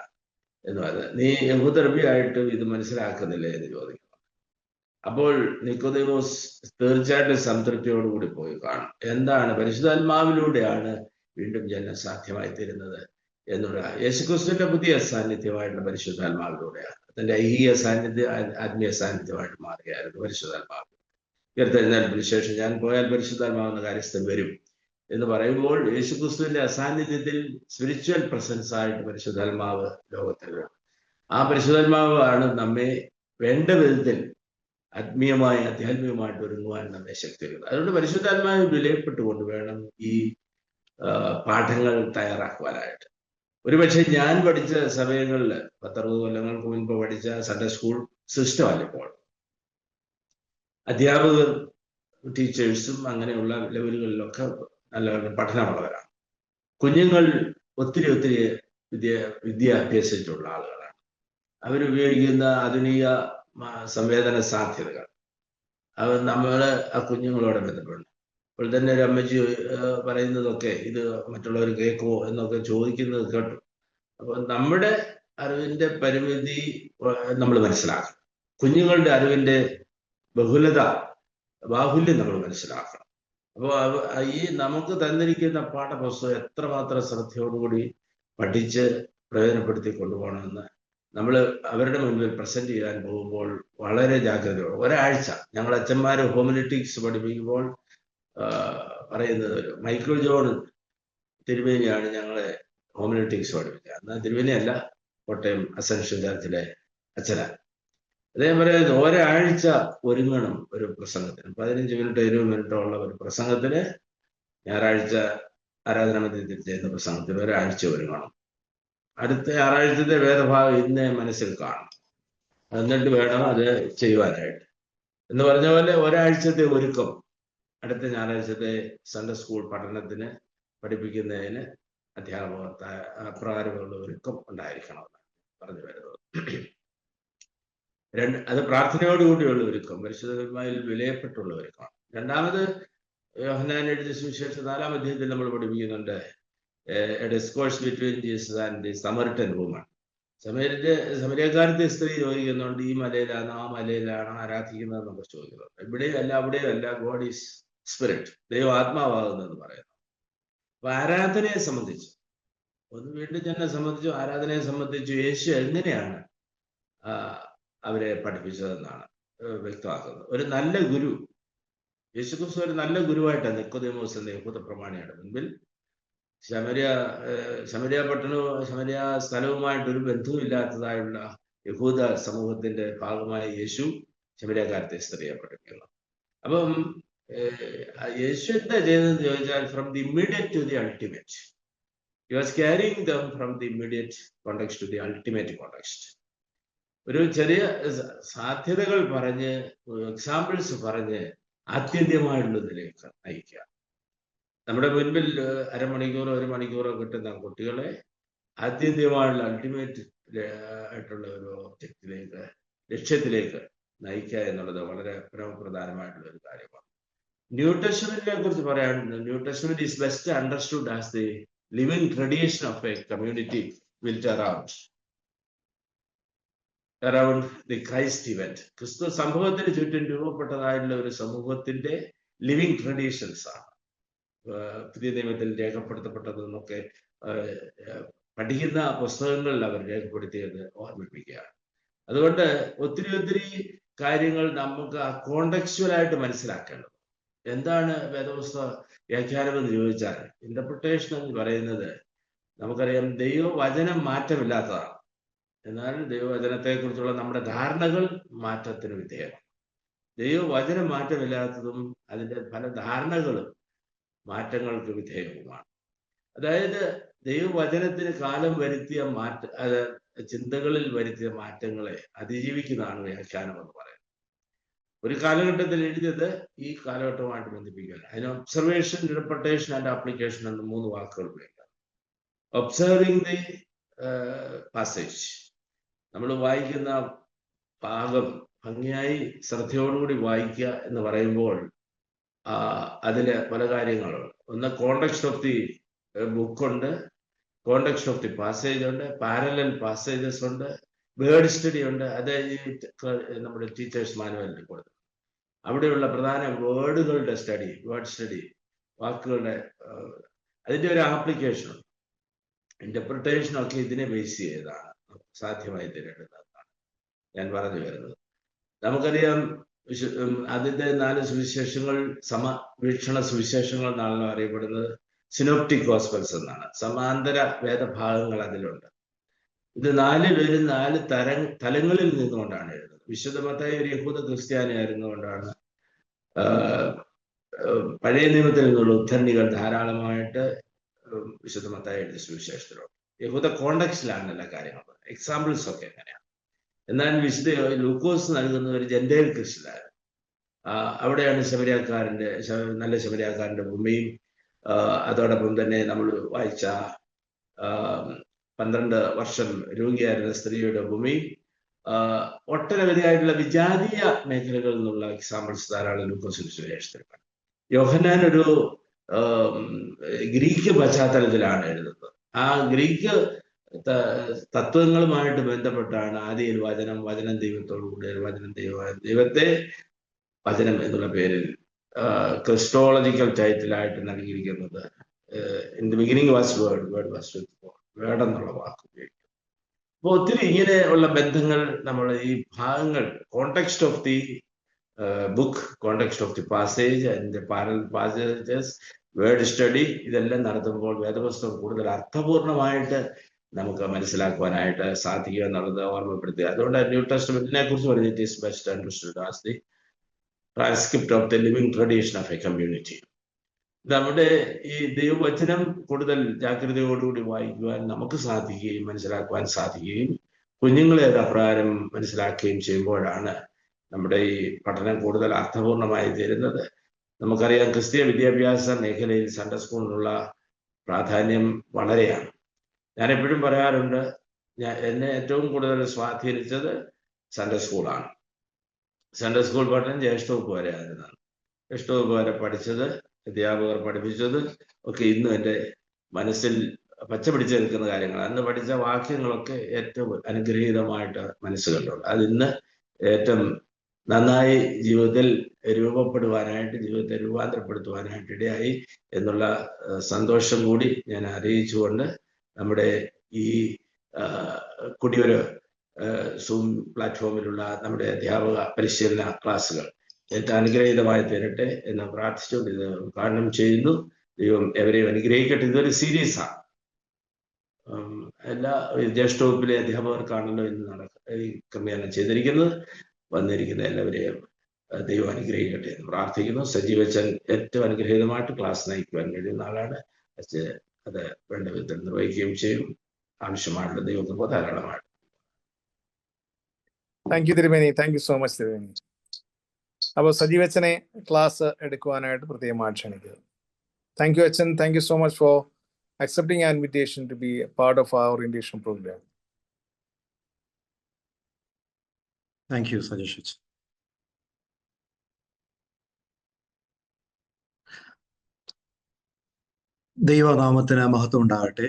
C: എന്ന് പറയുന്നത്. നീ യഹൂദർബിയായിട്ട് ഇത് മനസ്സിലാക്കുന്നില്ലേ എന്ന് ചോദിക്കണം. അപ്പോൾ നിക്കോദേമോസ് തീർച്ചയായിട്ടും സംതൃപ്തിയോടുകൂടി പോയി കാണും. എന്താണ്? പരിശുദ്ധാത്മാവിലൂടെയാണ് വീണ്ടും ജനം സാധ്യമായി തീരുന്നത് എന്നുള്ള യേശുക്രിസ്തുവിന്റെ പുതിയ സാന്നിധ്യമായിട്ടുള്ള പരിശുദ്ധാത്മാവിലൂടെയാണ്. തന്റെ ഐഹിക സാന്നിധ്യം ആത്മീയ സാന്നിധ്യമായിട്ട് മാറുകയായിരുന്നു പരിശുദ്ധാത്മാവ്. ഉയർത്തെഴുന്നേൽപ്പിന് ശേഷം ഞാൻ പോയാൽ പരിശുദ്ധാത്മാവെന്ന കാര്യസ്ഥൻ വരും എന്ന് പറയുമ്പോൾ യേശുക്രിസ്തുവിന്റെ അസാന്നിധ്യത്തിൽ സ്പിരിച്വൽ പ്രസൻസ് ആയിട്ട് പരിശുദ്ധാത്മാവ് ലോകത്തിൽ വേണം. ആ പരിശുദ്ധാത്മാവാണ് നമ്മെ വേണ്ട വിധത്തിൽ ആധ്യാത്മികമായിട്ട് ഒരുങ്ങുവാൻ നമ്മെ ശക്തിയുള്ളത്. അതുകൊണ്ട് പരിശുദ്ധാത്മാവ് വിലയപ്പെട്ടുകൊണ്ട് വേണം ഈ പാഠങ്ങൾ തയ്യാറാക്കുവാനായിട്ട്. ഒരുപക്ഷെ ഞാൻ പഠിച്ച സമയങ്ങളിൽ 10-60 കൊല്ലങ്ങൾക്ക് മുൻപ് പഠിച്ച സൺഡേ സ്കൂൾ സിസ്റ്റം അല്ല ഇപ്പോൾ. അധ്യാപകർ, ടീച്ചേഴ്സും അങ്ങനെയുള്ള ലെവലുകളിലൊക്കെ നല്ല പഠനമുള്ളവരാണ്. കുഞ്ഞുങ്ങൾ ഒത്തിരി വിദ്യ അഭ്യസിച്ചിട്ടുള്ള ആളുകളാണ്. അവരുപയോഗിക്കുന്ന ആധുനിക സംവേദന സാധ്യതകൾ നമ്മൾ ആ കുഞ്ഞുങ്ങളോട് ബന്ധപ്പെടുന്നു. അപ്പോൾ തന്നെ ഒരു അമ്മച്ചി പറയുന്നതൊക്കെ ഇത് മറ്റുള്ളവർ കേൾക്കുമോ എന്നൊക്കെ ചോദിക്കുന്നത് കേട്ടു. അപ്പോൾ നമ്മുടെ അറിവിന്റെ പരിമിതി നമ്മൾ മനസ്സിലാക്കണം. കുഞ്ഞുങ്ങളുടെ അറിവിന്റെ ബാഹുല്യം നമ്മൾ മനസ്സിലാക്കണം. അപ്പോൾ ഈ നമുക്ക് തന്നിരിക്കുന്ന പാഠപുസ്തകം എത്രമാത്രം ശ്രദ്ധയോടുകൂടി പഠിച്ച് പ്രയോജനപ്പെടുത്തി കൊണ്ടുപോകണമെന്ന് നമ്മൾ അവരുടെ മുൻപിൽ പ്രസന്റ് ചെയ്യാൻ പോകുമ്പോൾ വളരെ ജാഗ്രതയോടെ. ഒരാഴ്ച ഞങ്ങൾ അച്ഛന്മാർ ഹോമിലിറ്റിക്സ് പഠിപ്പിക്കുമ്പോൾ പറയുന്നത്, മൈക്കിൾ ജോൺ തിരുമേനിയാണ് ഞങ്ങളെ ഹോമിലിറ്റിക്സ് പഠിപ്പിച്ചത്. എന്നാൽ തിരുമേനിയല്ല, കോട്ടയം അസൻഷൻ ചർച്ചിലെ അച്ഛനാണ്. അദ്ദേഹം പറയുന്നത് ഒരാഴ്ച ഒരുങ്ങണം ഒരു പ്രസംഗത്തിന്. 15 മിനിറ്റ് 20 മിനിറ്റോ ഉള്ള ഒരു പ്രസംഗത്തിന്, ഞായറാഴ്ച ആരാധന മധ്യത്തിൽ ചെയ്യുന്ന പ്രസംഗത്തിന് ഒരാഴ്ച ഒരുങ്ങണം. അടുത്ത ഞായറാഴ്ചത്തെ വേദഭാഗം ഇന്നേ മനസ്സിൽ കാണണം, എന്നിട്ട് വേണം അത് ചെയ്യുവാനായിട്ട് എന്ന് പറഞ്ഞ പോലെ ഒരാഴ്ചത്തെ ഒരുക്കം അടുത്ത ഞായറാഴ്ചത്തെ സൺഡേ സ്കൂൾ പഠനത്തിന് പഠിപ്പിക്കുന്നതിന് അധ്യാപകർ അപ്രകാരമുള്ള ഒരുക്കം ഉണ്ടായിരിക്കണമെന്ന് പറഞ്ഞു വരുന്നത്. അത് പ്രാർത്ഥനയോടുകൂടിയുള്ള ഒരുക്കം, പരിശുദ്ധമായി വിലയപ്പെട്ടുള്ള ഒരുക്കമാണ്. രണ്ടാമത് യോഹന്നാൻ എഴുതിയ സുവിശേഷം 4-ാം അധ്യായത്തിൽ നമ്മൾ പഠിപ്പിക്കുന്നുണ്ട് discourse between Jesus and the Samaritan woman. സമരിയക്കാരത്തെ സ്ത്രീ ചോദിക്കുന്നുണ്ട്, ഈ മലയിലാണോ ആ മലയിലാണോ ആരാധിക്കുന്നതെന്നൊക്കെ ചോദിക്കുന്നുണ്ട്. ഇവിടെയും അല്ല അവിടെയും അല്ല, ഗോഡ് ഈസ് സ്പിരിറ്റ്, ദൈവം ആത്മാവാകുന്നെന്ന് പറയുന്നു. അപ്പൊ ആരാധനയെ സംബന്ധിച്ച് ഒന്ന് വീണ്ടും തന്നെ സംബന്ധിച്ചു, ആരാധനയെ സംബന്ധിച്ചു യേശു എങ്ങനെയാണ് അവരെ പഠിപ്പിച്ചതെന്നാണ് വ്യക്തമാക്കുന്നത്. ഒരു നല്ല ഗുരു, യേശുക്രിസ്തു ഒരു നല്ല ഗുരുവായിട്ടാണ് നിക്കോദെമോസ് എന്ന യഹൂദ പ്രമാണിയുടെ മുൻപിൽ ശമരിയ പട്ടണവും ശമരിയ സ്ഥലവുമായിട്ടൊരു ബന്ധവുമില്ലാത്തതായുള്ള യഹൂദ സമൂഹത്തിന്റെ ഭാഗമായി യേശു ശമരിയക്കാരത്തെ സ്ത്രീയെ പഠിപ്പിക്കുന്നു. അപ്പം യേശു എന്താ ചെയ്തതെന്ന് ചോദിച്ചാൽ, from the immediate to the ultimate. He was carrying them from the immediate context to the ultimate context. ഒരു ചെറിയ സാധ്യതകൾ പറഞ്ഞ്, എക്സാമ്പിൾസ് പറഞ്ഞ് ആത്യന്തികമായിട്ടുള്ളതിലേക്ക് നയിക്കുക. നമ്മുടെ മുൻപിൽ അരമണിക്കൂറോ 1 മണിക്കൂറോ കിട്ടുന്ന കുട്ടികളെ ആത്യന്തികമായുള്ള അൾട്ടിമേറ്റ് ആയിട്ടുള്ള ഒരു ഒബ്ജക്റ്റിലേക്ക്, ലക്ഷ്യത്തിലേക്ക് നയിക്കുക എന്നുള്ളത് വളരെ പരമപ്രധാനമായിട്ടുള്ള ഒരു കാര്യമാണ്. ന്യൂ ടെസ്റ്റ്മെന്റിനെ കുറിച്ച് പറയാനുണ്ട്. New testament is best understood as the living tradition of A community built around the Christ event. ക്രിസ്തു സംഭവത്തിന് ചുറ്റും രൂപപ്പെട്ടതായിട്ടുള്ള ഒരു സമൂഹത്തിന്റെ ലിവിംഗ് ട്രഡീഷൻസ് ആണ് പുതിയ നിയമത്തിൽ രേഖപ്പെടുത്തപ്പെട്ടതെന്നൊക്കെ പഠിക്കുന്ന പുസ്തകങ്ങളിൽ അവർ രേഖപ്പെടുത്തിയത് ഓർമ്മിപ്പിക്കുകയാണ്. അതുകൊണ്ട് ഒത്തിരി കാര്യങ്ങൾ നമുക്ക് കോണ്ടെക്സ്ച്വലായിട്ട് മനസ്സിലാക്കേണ്ടത്. എന്താണ് വേദപുസ്തക വ്യാഖ്യാനം എന്ന് ചോദിച്ചാൽ, ഇന്റർപ്രിട്ടേഷൻ എന്ന് പറയുന്നത് നമുക്കറിയാം ദൈവവചനം മാറ്റമില്ലാത്തതാണ്. എന്നാൽ ദൈവവചനത്തെക്കുറിച്ചുള്ള നമ്മുടെ ധാരണകൾ മാറ്റത്തിന് വിധേയമാണ്. ദൈവവചനം മാറ്റമില്ലാത്തതും അതിൻ്റെ പല ധാരണകളും മാറ്റങ്ങൾക്ക് വിധേയവുമാണ്. അതായത് ദൈവവചനത്തിന് കാലം വരുത്തിയ ചിന്തകളിൽ വരുത്തിയ മാറ്റങ്ങളെ അതിജീവിക്കുന്നതാണ് വ്യാഖ്യാനം എന്ന് പറയുന്നത്. ഒരു കാലഘട്ടത്തിൽ എഴുതിയത് ഈ കാലഘട്ടവുമായിട്ട് ബന്ധിപ്പിക്കുകയാണ്. അതിന് ഒബ്സർവേഷൻ, ഇന്റർപ്രിട്ടേഷൻ ആൻഡ് ആപ്ലിക്കേഷൻ എന്ന 3 വാക്കുകൾ ഉപയോഗിക്കാം. ഒബ്സർവിങ് ദി പാസേജ്, നമ്മൾ വായിക്കുന്ന ഭാഗം ഭംഗിയായി ശ്രദ്ധയോടുകൂടി വായിക്കുക എന്ന് പറയുമ്പോൾ അതില് പല കാര്യങ്ങളുണ്ട്. ഒന്ന് കോണ്ടെക്സ്റ്റ് ഓഫ് ദി ബുക്കുണ്ട്, കോണ്ടെക്സ്റ്റ് ഓഫ് ദി പാസേജ് ഉണ്ട്, പാരലൽ പാസേജസ് ഉണ്ട്, വേർഡ് സ്റ്റഡി ഉണ്ട്. അത് നമ്മുടെ ടീച്ചേഴ്സ് മാനുവലിൽ കൊടുത്തു. അവിടെയുള്ള പ്രധാന വേർഡുകളുടെ സ്റ്റഡി, വേർഡ് സ്റ്റഡി, വാക്കുകളുടെ അതിൻ്റെ ഒരു ആപ്ലിക്കേഷൻ ഉണ്ട്. ഇന്റർപ്രിട്ടേഷനൊക്കെ ഇതിനെ ബേസ് ചെയ്തതാണ് സാധ്യമായി തീരേണ്ടതാണ് ഞാൻ പറഞ്ഞു വരുന്നത്. നമുക്കറിയാം ആദ്യത്തെ 4 സുവിശേഷങ്ങൾ സമവീക്ഷണ സുവിശേഷങ്ങൾ എന്നാണല്ലോ അറിയപ്പെടുന്നത്. സിനോപ്റ്റിക് ഗോസ്പൽസ് എന്നാണ്. സമാന്തര വേദഭാഗങ്ങൾ അതിലുണ്ട്. ഇത് 4 പേരും 4 തലങ്ങളിൽ നിന്നുകൊണ്ടാണ് എഴുതുന്നത്. വിശുദ്ധ മത്തായി ഒരു യഹൂദ ക്രിസ്ത്യാനി ആയിരുന്നുകൊണ്ടാണ് പഴയ നിയമത്തിൽ നിന്നുള്ള ഉദ്ധരണികൾ ധാരാളമായിട്ട് വിശുദ്ധ മത്തായി എഴുതിയ സുവിശേഷത്തിലുണ്ട്. യഹൂദ കോണ്ടെക്സ്റ്റിലാണ് എല്ലാ കാര്യങ്ങളും, എക്സാമ്പിൾസ് ഒക്കെ എങ്ങനെയാണ്. എന്നാൽ വിശുദ്ധ ലൂക്കോസ് നൽകുന്ന ഒരു ജെൻഡേൽ ക്രിസ്റ്റിലാണ്. അവിടെയാണ് നല്ല ശമരിയാക്കാരന്റെ ഭൂമിയും അതോടൊപ്പം തന്നെ നമ്മൾ വായിച്ച 12 വർഷം രോഗിയായിരുന്ന സ്ത്രീയുടെ ഭൂമിയും ഒട്ടനവധിയായിട്ടുള്ള വിജാതീയ മേഖലകളിൽ നിന്നുള്ള എക്സാമ്പിൾസ് ധാരാളം ലൂക്കോസിന്റെ സുവിശേഷത്തിലുണ്ട്. യോഹന്നാൻ ഒരു ഗ്രീക്ക് പശ്ചാത്തലത്തിലാണ് എഴുതുന്നത്. ആ ഗ്രീക്ക് തത്വങ്ങളുമായിട്ട് ബന്ധപ്പെട്ടാണ് ആദിയിൽ വചനം ദൈവത്തോടുകൂടി, വചനം എന്നുള്ള പേരിൽ ക്രിസ്റ്റോളജിക്കൽ ടൈറ്റിലായിട്ട് നൽകിയിരിക്കുന്നത്. In the beginning was word was with God, word എന്നുള്ള വാക്ക് ഉപയോഗിക്കും. അപ്പോൾ ഒത്തിരി ഇങ്ങനെയുള്ള ബന്ധങ്ങൾ നമ്മൾ ഈ ഭാഗങ്ങൾ, context of the book, context of the passage and parallel passages, word study, ഇതെല്ലാം നടത്തുമ്പോൾ വേദപുസ്തകം കൂടുതൽ അർത്ഥപൂർണമായിട്ട് നമുക്ക് മനസ്സിലാക്കുവാനായിട്ട് സാധിക്കുക എന്നുള്ളത് ഓർമ്മപ്പെടുത്തുക. അതുകൊണ്ട് ന്യൂ ടെസ്റ്റ്മെന്റിനെ കുറിച്ച് പറഞ്ഞിട്ട് it is best understood as the transcript of the living tradition of A community. നമ്മുടെ ഈ ദൈവവചനം കൂടുതൽ ജാഗ്രതയോടുകൂടി വായിക്കുവാൻ നമുക്ക് സാധിക്കുകയും മനസ്സിലാക്കുവാൻ സാധിക്കുകയും കുഞ്ഞുങ്ങളെ അപ്രകാരം മനസ്സിലാക്കുകയും ചെയ്യുമ്പോഴാണ് നമ്മുടെ ഈ പഠനം കൂടുതൽ അർത്ഥപൂർണമായി തീരുന്നത്. നമുക്കറിയാം ക്രിസ്തീയ വിദ്യാഭ്യാസ മേഖലയിൽ സൺഡേ സ്കൂളിനുള്ള പ്രാധാന്യം വളരെയാണ്. ഞാൻ എപ്പോഴും പറയാറുണ്ട്, എന്നെ ഏറ്റവും കൂടുതൽ സ്വാധീനിച്ചത് സൺഡേ സ്കൂളാണ്. സൺഡേ സ്കൂൾ പഠനം ജ്യേഷ്ഠ വകുപ്പ് വരെ ആയിരുന്നാണ്. ജ്യേഷ്ഠ വകുപ്പ് വരെ പഠിച്ചത്, അധ്യാപകർ പഠിപ്പിച്ചത് ഒക്കെ ഇന്നും എൻ്റെ മനസ്സിൽ പച്ച പിടിച്ച് നിൽക്കുന്ന കാര്യങ്ങൾ. അന്ന് പഠിച്ച വാക്യങ്ങളൊക്കെ ഏറ്റവും അനുഗ്രഹീതമായിട്ട് മനസ്സുകളിലുണ്ട്. അതിന്ന് ഏറ്റവും നന്നായി ജീവിതത്തിൽ രൂപപ്പെടുവാനായിട്ട്, ജീവിതത്തെ രൂപാന്തരപ്പെടുത്തുവാനായിട്ട് ഇടയായി എന്നുള്ള സന്തോഷം കൂടി ഞാൻ അറിയിച്ചുകൊണ്ട് നമ്മുടെ ഈ കുടിയൊരു സൂം പ്ലാറ്റ്ഫോമിലുള്ള നമ്മുടെ അധ്യാപക പരിശീലന ക്ലാസ്സുകൾ ഏറ്റവും അനുഗ്രഹീതമായി തീരട്ടെ എന്ന് പ്രാർത്ഥിച്ചുകൊണ്ട് ഇത് ഉദ്ഘാടനം ചെയ്യുന്നു. ദൈവം എവരെയും അനുഗ്രഹിക്കട്ടെ. ഇതൊരു സീരീസാണ്. എല്ലാ ജ്യേഷ്ഠ വകുപ്പിലെ അധ്യാപകർക്കാണല്ലോ ഇന്ന് ഈ ക്രമീകരണം ചെയ്തിരിക്കുന്നത്. വന്നിരിക്കുന്ന എല്ലാവരെയും ദൈവം അനുഗ്രഹിക്കട്ടെ എന്ന് പ്രാർത്ഥിക്കുന്നു. സജീവച്ചൻ ഏറ്റവും അനുഗ്രഹീതമായിട്ട് ക്ലാസ് നയിക്കുവാൻ കഴിയുന്ന ആളാണ്. അത് വേണ്ട വിധത്തിൽ നിർവഹിക്കുകയും ചെയ്യും. ആവശ്യമായിട്ടുള്ള ദൈവകൃപ ധാരാളമായിട്ട്.
D: താങ്ക് യു തിരുമേനി. താങ്ക് യു സോ മച്ച് തിരുമേനി. അപ്പോൾ സജീവച്ചനെ ക്ലാസ് എടുക്കുവാനായിട്ട് പ്രത്യേകമായി ക്ഷണിക്കുക. Thank you, Achan. Thank you so much for accepting our invitation to be a part of our orientation program.
E: Thank you, Sajesh. ദൈവനാമത്തിന് മഹത്വം ഉണ്ടാകട്ടെ.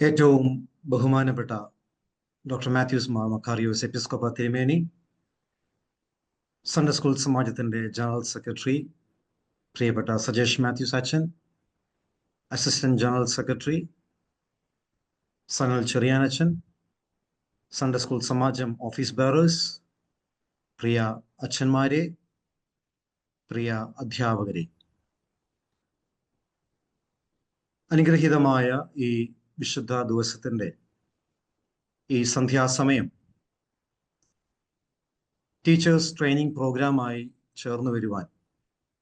E: ഏറ്റവും ബഹുമാനപ്പെട്ട ഡോക്ടർ മാത്യൂസ് മക്കാരിയോസ് എപ്പിസ്കോപ്പ തിരുമേനി, സൺഡേ സ്കൂൾ സമാജത്തിന്റെ ജനറൽ സെക്രട്ടറി പ്രിയപ്പെട്ട സജേഷ് മാത്യൂസ് അച്ഛൻ, അസിസ്റ്റന്റ് ജനറൽ സെക്രട്ടറി സനൽ ചെറിയാനച്ഛൻ, സൺഡേ സ്കൂൾ സമാജം ഓഫീസ് ബെയറേഴ്സ്, പ്രിയ അച്ഛന്മാരെ, പ്രിയ അധ്യാപകരെ, അനുഗ്രഹീതമായ ഈ വിശുദ്ധ ദിവസത്തിൻ്റെ ഈ സന്ധ്യാസമയം ടീച്ചേഴ്സ് ട്രെയിനിങ് പ്രോഗ്രാമായി ചേർന്ന് വരുവാൻ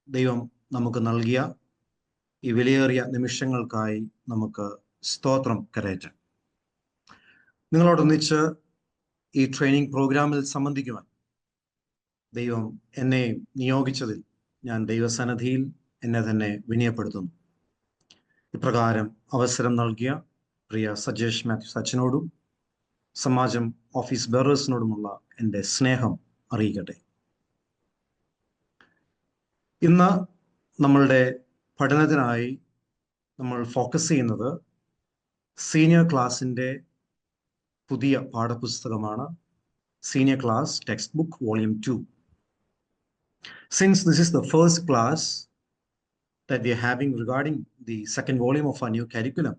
E: ദൈവം നമുക്ക് നൽകിയ ഈ വിലയേറിയ നിമിഷങ്ങൾക്കായി നമുക്ക് സ്തോത്രം കരയറ്റാം. നിങ്ങളോടൊന്നിച്ച് ഈ ട്രെയിനിങ് പ്രോഗ്രാമിൽ സംബന്ധിക്കുവാൻ ദൈവം എന്നെ നിയോഗിച്ചതിൽ ഞാൻ ദൈവസന്നിധിയിൽ എന്നെ തന്നെ വിനയപ്പെടുത്തുന്നു. ഇപ്രകാരം അവസരം നൽകിയ പ്രിയ സജേഷ് മാത്യൂസ് അച്ഛനോടും സമാജം ഓഫീസ് ബെയറേഴ്സിനോടുമുള്ള എൻ്റെ സ്നേഹം അറിയിക്കട്ടെ. ഇന്ന് നമ്മളുടെ പഠനത്തിനായി നമ്മൾ ഫോക്കസ് ചെയ്യുന്നത് സീനിയർ ക്ലാസ്സിൻ്റെ പുതിയ പാഠപുസ്തകമാണ്. Senior class textbook volume 2. Since this is the first class that we are having regarding the second volume of our new curriculum,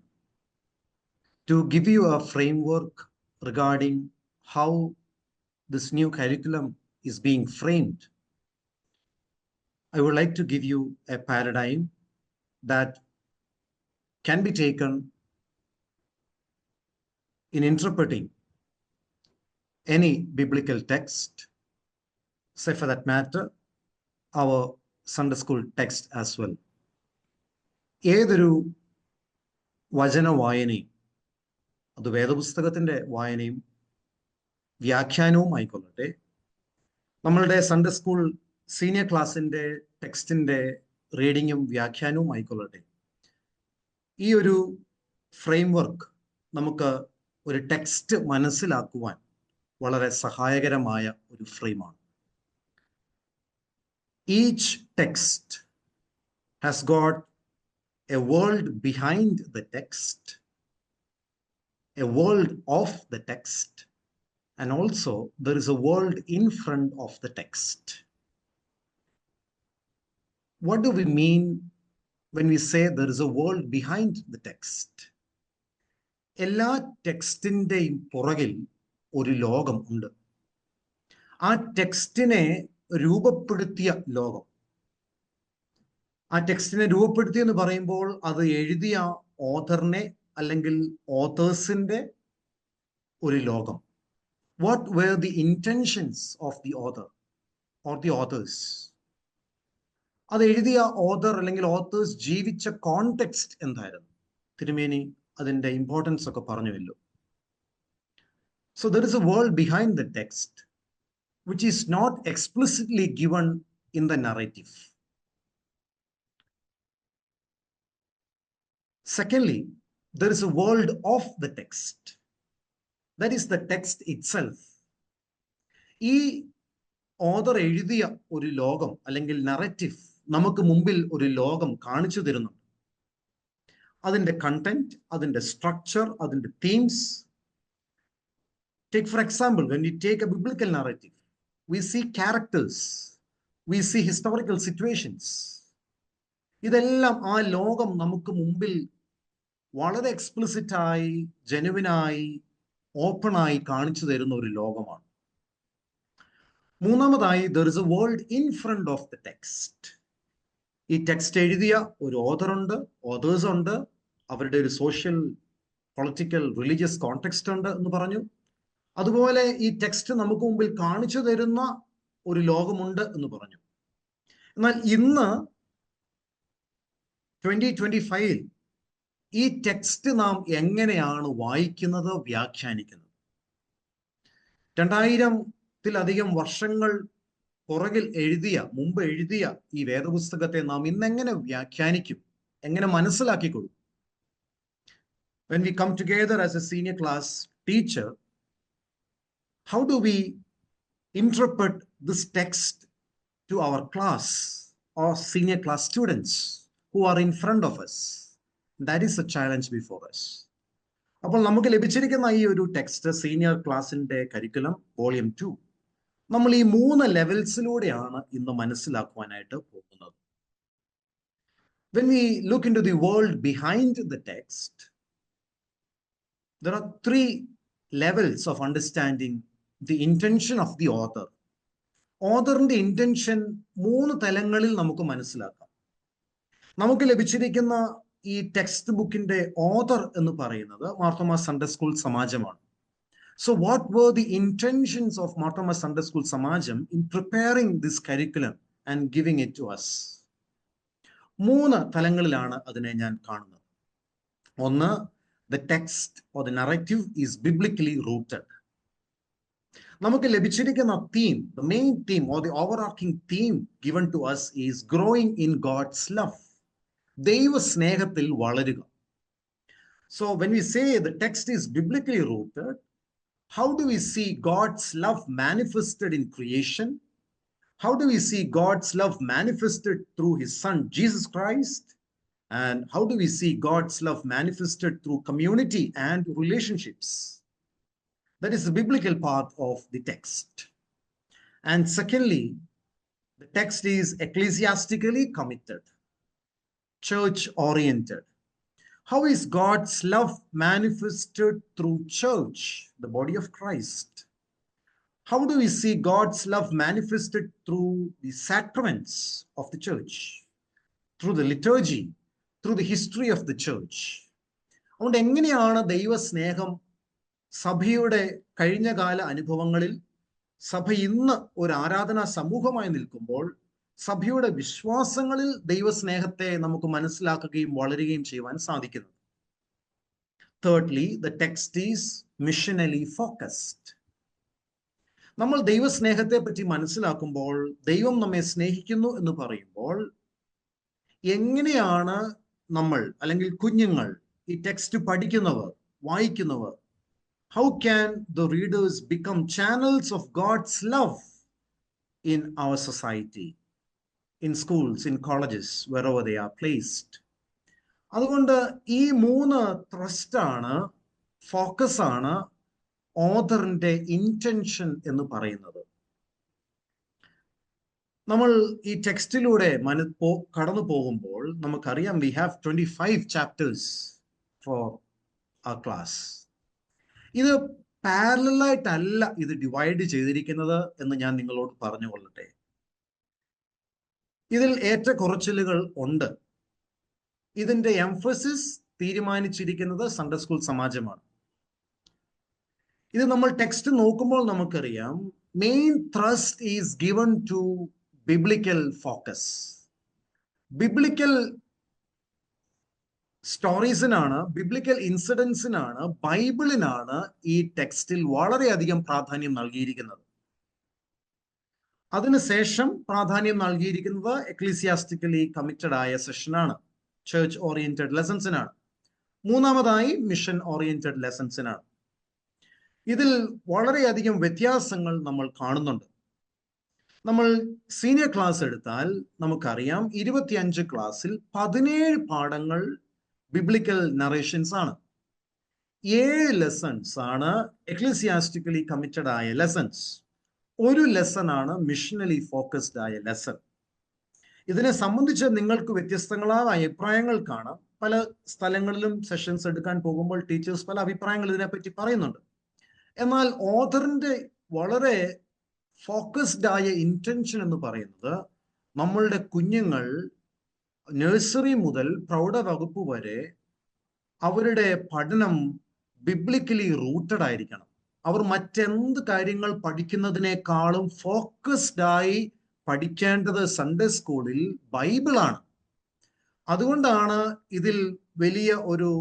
E: to give you a framework regarding how this new curriculum is being framed, I would like to give you a paradigm that can be taken in interpreting any biblical text, say for that matter, our Sunday school text as well. ഏതൊരു വചന വായനയും, അത് വേദപുസ്തകത്തിൻ്റെ വായനയും വ്യാഖ്യാനവും ആയിക്കൊള്ളട്ടെ, നമ്മളുടെ സൺഡേ സ്കൂൾ സീനിയർ ക്ലാസ്സിൻ്റെ ടെക്സ്റ്റിൻ്റെ റീഡിങ്ങും വ്യാഖ്യാനവും ആയിക്കൊള്ളട്ടെ, ഈ ഒരു ഫ്രെയിംവർക്ക് നമുക്ക് ഒരു ടെക്സ്റ്റ് മനസ്സിലാക്കുവാൻ വളരെ സഹായകരമായ ഒരു ഫ്രെയിമാണ്. Each text has got a world behind the text, a world of the text, and also there is a world in front of the text. What do we mean when we say there is a world behind the text? എല്ലാ ടെക്സ്റ്റിൻ്റെയും പുറകിൽ ഒരു ലോകം ഉണ്ട്. ആ ടെക്സ്റ്റിനെ രൂപപ്പെടുത്തിയ ലോകം. ആ ടെക്സ്റ്റിനെ രൂപപ്പെടുത്തി എന്ന് പറയുമ്പോൾ അത് എഴുതിയ ഓഥറിനെ അല്ലെങ്കിൽ ഓതേഴ്സിൻ്റെ ഒരു ലോകം. What were the intentions of the author or the authors? അത് എഴുതിയ ഓഥർ അല്ലെങ്കിൽ ഓതേഴ്സ് ജീവിച്ച കോണ്ടെക്സ്റ്റ് എന്തായിരുന്നു? തിരുമേനി അതിൻ്റെ ഇമ്പോർട്ടൻസ് ഒക്കെ പറഞ്ഞുവല്ലോ. So there is a world behind the text which is not explicitly given in the narrative. Secondly, there is a world of the text. That is the text itself. ഈ ഓഥർ എഴുതിയ ഒരു ലോകം അല്ലെങ്കിൽ നറേറ്റീവ് നമുക്ക് മുമ്പിൽ ഒരു ലോകം കാണിച്ചു തരുന്നു. അതിൻ്റെ കണ്ടന്റ്, അതിൻ്റെ സ്ട്രക്ചർ, അതിൻ്റെ themes. Take for example, when we take a biblical narrative, we see characters, we see historical situations. ഇതെല്ലാം ആ ലോകം നമുക്ക് മുമ്പിൽ വളരെ എക്സ്പ്ലിസിറ്റായി, ജെനുവിനായി, ഓപ്പണായി കാണിച്ചു തരുന്ന ഒരു ലോകമാണ്. മൂന്നാമതായി, there is a world in front of the text. ഈ ടെക്സ്റ്റ് എഴുതിയ ഒരു ഓതേഴ്സ് ഉണ്ട്, അവരുടെ ഒരു സോഷ്യൽ, പൊളിറ്റിക്കൽ, റിലീജിയസ് കോണ്ടെക്സ്റ്റ് ഉണ്ട് എന്ന് പറഞ്ഞു. അതുപോലെ ഈ ടെക്സ്റ്റ് നമുക്ക് മുമ്പിൽ കാണിച്ചു തരുന്ന ഒരു ലോകമുണ്ട് എന്ന് പറഞ്ഞു. എന്നാൽ ഇന്ന് 2025 ഈ ടെക്സ്റ്റ് നാം എങ്ങനെയാണ് വായിക്കുന്നത്, വ്യാഖ്യാനിക്കുന്നത്? 2000-ത്തിലധികം വർഷങ്ങൾ മുമ്പ് എഴുതിയ ഈ വേദപുസ്തകത്തെ നാം ഇന്നെങ്ങനെ വ്യാഖ്യാനിക്കും, എങ്ങനെ മനസ്സിലാക്കി കൊടുക്കും? When we come together as a senior class teacher, how do we interpret this text to our class or senior class students who are in front of us? That is a challenge before us. അപ്പോൾ നമുക്ക് ലഭിച്ചിരിക്കുന്ന ഈ ഒരു ടെക്സ്റ്റ്, സീനിയർ ക്ലാസിന്റെ കരിക്കുലം വോളിയം 2, നമ്മൾ ഈ 3 ലെവൽസിലൂടെയാണ് ഇന്ന് മനസ്സിലാക്കുവാനായിട്ട് പോകുന്നത്. When we look into the world behind the text, there are 3 levels of understanding the intention of the author. ഓതറിന്റെ ഇന്റൻഷൻ 3 തലങ്ങളിൽ നമുക്ക് മനസ്സിലാക്കാം. നമുക്ക് ലഭിച്ചിരിക്കുന്ന ഈ ടെക്സ്റ്റ് ബുക്കിന്റെ ഓതർ എന്ന് പറയുന്നത് മാർത്തോമാ സൺഡേ സ്കൂൾ സമാജമാണ്. So what were the intentions of Marthoma Sunday School Samajam in preparing this curriculum and giving it to us? 3 തലങ്ങളിലാണ് അതിനെ ഞാൻ കാണുന്നത്. ഒന്ന്, the text or the narrative is biblically rooted. നമുക്ക് ലഭിച്ചിരിക്കുന്ന theme, the main theme or the overarching theme given to us is growing in God's love. ദൈവ സ്നേഹത്തിൽ വളരുക. So when we say the text is biblically rooted, how do we see God's love manifested in creation? How do we see God's love manifested through his son, Jesus Christ? And how do we see God's love manifested through community and relationships? That is the biblical part of the text. And secondly, the text is ecclesiastically committed, church-oriented. How is God's love manifested through church, the body of Christ? How do we see God's love manifested through the sacraments of the church, through the liturgy, through the history of the church? അതുകൊണ്ട് എങ്ങനെയാണ് ദൈവസ്നേഹം സഭയുടെ കഴിഞ്ഞകാല അനുഭവങ്ങളിൽ, സഭ ഇന്ന് ഒരു ആരാധനാ സമൂഹമായി നിൽക്കുമ്പോൾ സഭയുടെ വിശ്വാസങ്ങളിൽ ദൈവസ്നേഹത്തെ നമുക്ക് മനസ്സിലാക്കുകയും വളരുകയും ചെയ്യുവാൻ സാധിക്കുന്നത്? Thirdly, the text is missionally focused. നമ്മൾ ദൈവസ്നേഹത്തെ പറ്റി മനസ്സിലാക്കുമ്പോൾ, ദൈവം നമ്മെ സ്നേഹിക്കുന്നു എന്ന് പറയുമ്പോൾ, എങ്ങനെയാണ് നമ്മൾ അല്ലെങ്കിൽ കുഞ്ഞുങ്ങൾ, ഈ text പഠിക്കുന്നവർ, വായിക്കുന്നവർ, how can the readers become channels of God's love in our society, in schools, in colleges, wherever they are placed? അതുകൊണ്ട് ഈ 3 ത്രസ്റ്റാണ്, ഫോക്കസാണ് ഓതറിന്റെ ഇന്റൻഷൻ എന്ന് പറയുന്നത്. നമ്മൾ ഈ ടെക്സ്റ്റിലൂടെ കടന്നു പോകുമ്പോൾ നമുക്കറിയാം, we have 25 chapters for our class. ഇത് പാരലലായിട്ടല്ല ഇത് ഡിവൈഡ് ചെയ്തിരിക്കുന്നത് എന്ന് ഞാൻ നിങ്ങളോട് പറഞ്ഞുകൊള്ളട്ടെ. ഇതിൽ ഏറ്റക്കുറച്ചിലുകൾ ഉണ്ട്. ഇതിന്റെ എംഫസിസ് തീരുമാനിച്ചിരിക്കുന്നത് സൺഡേ സ്കൂൾ സമാജമാണ്. ഇത് നമ്മൾ ടെക്സ്റ്റ് നോക്കുമ്പോൾ നമുക്കറിയാം, main thrust is given to biblical focus. Biblical സ്റ്റോറീസിനാണ്, ബിബ്ലിക്കൽ ഇൻസിഡൻസിനാണ്, ബൈബിളിനാണ് ഈ ടെക്സ്റ്റിൽ വളരെയധികം പ്രാധാന്യം നൽകിയിരിക്കുന്നത്. അതിനുശേഷം പ്രാധാന്യം നൽകിയിരിക്കുന്നത് എക്ലീസിയാസ്റ്റിക്കലി കമ്മിറ്റഡ് ആയ സെഷനാണ്, ചർച്ച് ഓറിയന്റഡ് ലെസൺസിനാണ്. മൂന്നാമതായി മിഷൻ ഓറിയന്റഡ് ലെസൺസിനാണ്. ഇതിൽ വളരെയധികം വ്യത്യാസങ്ങൾ നമ്മൾ കാണുന്നുണ്ട്. നമ്മൾ സീനിയർ ക്ലാസ് എടുത്താൽ നമുക്കറിയാം, 25 ക്ലാസ്സിൽ 17 പാഠങ്ങൾ ബിബ്ലിക്കൽ നറേഷൻസ് ആണ്. 7 ലെസൺസ് ആണ് എക്ലീസിയാസ്റ്റിക്കലി കമ്മിറ്റഡ് ആയ ലെസൺസ്. ഒരു ലെസൺ ആണ് മിഷനലി ഫോക്കസ്ഡ് ആയ ലെസൺ. ഇതിനെ സംബന്ധിച്ച് നിങ്ങൾക്ക് വ്യത്യസ്തങ്ങളായ അഭിപ്രായങ്ങൾ കാണാം. പല സ്ഥലങ്ങളിലും സെഷൻസ് എടുക്കാൻ പോകുമ്പോൾ ടീച്ചേഴ്സ് പല അഭിപ്രായങ്ങൾ ഇതിനെപ്പറ്റി പറയുന്നുണ്ട്. എന്നാൽ ഓഥറിന്റെ വളരെ ഫോക്കസ്ഡ് ആയ ഇന്റൻഷൻ എന്ന് പറയുന്നത് നമ്മളുടെ കുഞ്ഞുങ്ങൾ നഴ്സറി മുതൽ പ്രൗഢവകുപ്പ് വരെ അവരുടെ പഠനം ബിബ്ലിക്കലി റൂട്ടഡ് ആയിരിക്കണം. അവർ മറ്റെന്ത് കാര്യങ്ങൾ പഠിക്കുന്നതിനേക്കാളും ഫോക്കസ്ഡ് ആയി പഠിക്കേണ്ടത് സൺഡേ സ്കൂളിൽ ബൈബിളാണ്. അതുകൊണ്ടാണ് ഇതിൽ വലിയ ഒരു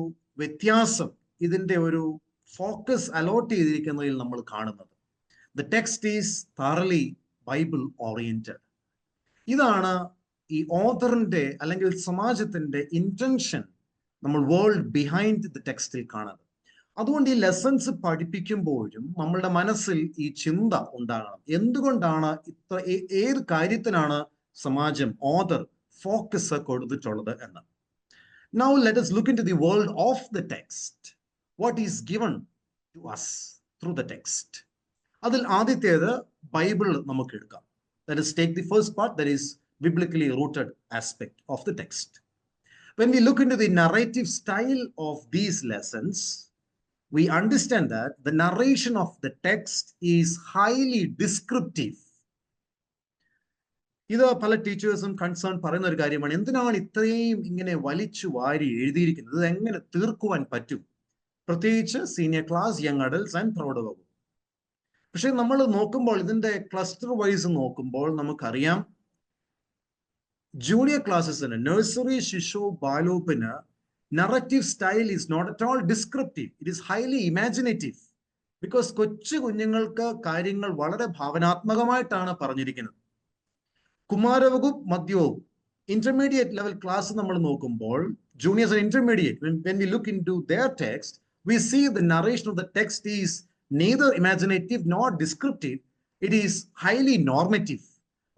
E: വ്യത്യാസം, ഇതിന്റെ ഒരു ഫോക്കസ് അലോട്ട് ചെയ്തിരിക്കുന്നതിൽ നമ്മൾ കാണുന്നത്. The text is thoroughly Bible oriented. ഇതാണ് ഈ ഓഥറിന്റെ അല്ലെങ്കിൽ സമാജത്തിന്റെ ഇന്റൻഷൻ നമ്മൾ വേൾഡ് ബിഹൈൻഡ് ദ ടെക്സ്റ്റിൽ കാണുന്നത്. അതുകൊണ്ട് ഈ ലെസൺസ് പഠിപ്പിക്കുമ്പോഴും നമ്മളുടെ മനസ്സിൽ ഈ ചിന്ത ഉണ്ടാകണം, എന്തുകൊണ്ടാണ് ഏത് കാര്യത്തിനാണ് സമാജം ഓഥർ ഫോക്കസ് കൊടുത്തിട്ടുള്ളത് എന്ന്. Now let us look into the world of the text. What is given to us through the text? അതിൽ ആദ്യത്തേത് ബൈബിൾ നമുക്ക് എടുക്കാം. Let us take the first part, that is biblically rooted aspect of the text. When we look into the narrative style of these lessons, we understand that the narration of the text is highly descriptive. ഇത് പല ടീച്ചേഴ്സും കൺസേൺ പറയുന്ന ഒരു കാര്യമാണ്. എന്തിനാണ് ഇത്രയും ഇങ്ങനെ വലിച്ചു വാരി എഴുതിയിരിക്കുന്നത്? ഇത് എങ്ങനെ തീർക്കുവാൻ പറ്റും? പ്രത്യേകിച്ച് senior class, young adults and പ്രൗഢവകുപ്പ്. പക്ഷെ നമ്മൾ നോക്കുമ്പോൾ ഇതിന്റെ ക്ലസ്റ്റർ വൈസ് നോക്കുമ്പോൾ നമുക്കറിയാം, ജൂനിയർ ക്ലാസ്സസിന്, നഴ്സറി, ശിശു, ബാലോപ്പിന് narrative style is not at all descriptive. It is highly imaginative. Because കൊച്ചു കുഞ്ഞുങ്ങൾക്ക് കാര്യങ്ങൾ വളരെ ഭാവനാത്മകമായിട്ടാണ് പറഞ്ഞിരിക്കുന്നത്. കുമാരവകുപ്പ്, മധ്യവും ഇന്റർമീഡിയറ്റ് ലെവൽ ക്ലാസ് നമ്മൾ നോക്കുമ്പോൾ, juniors and intermediate, when we look into their text, we see the narration of the text is neither imaginative nor descriptive. It is highly normative.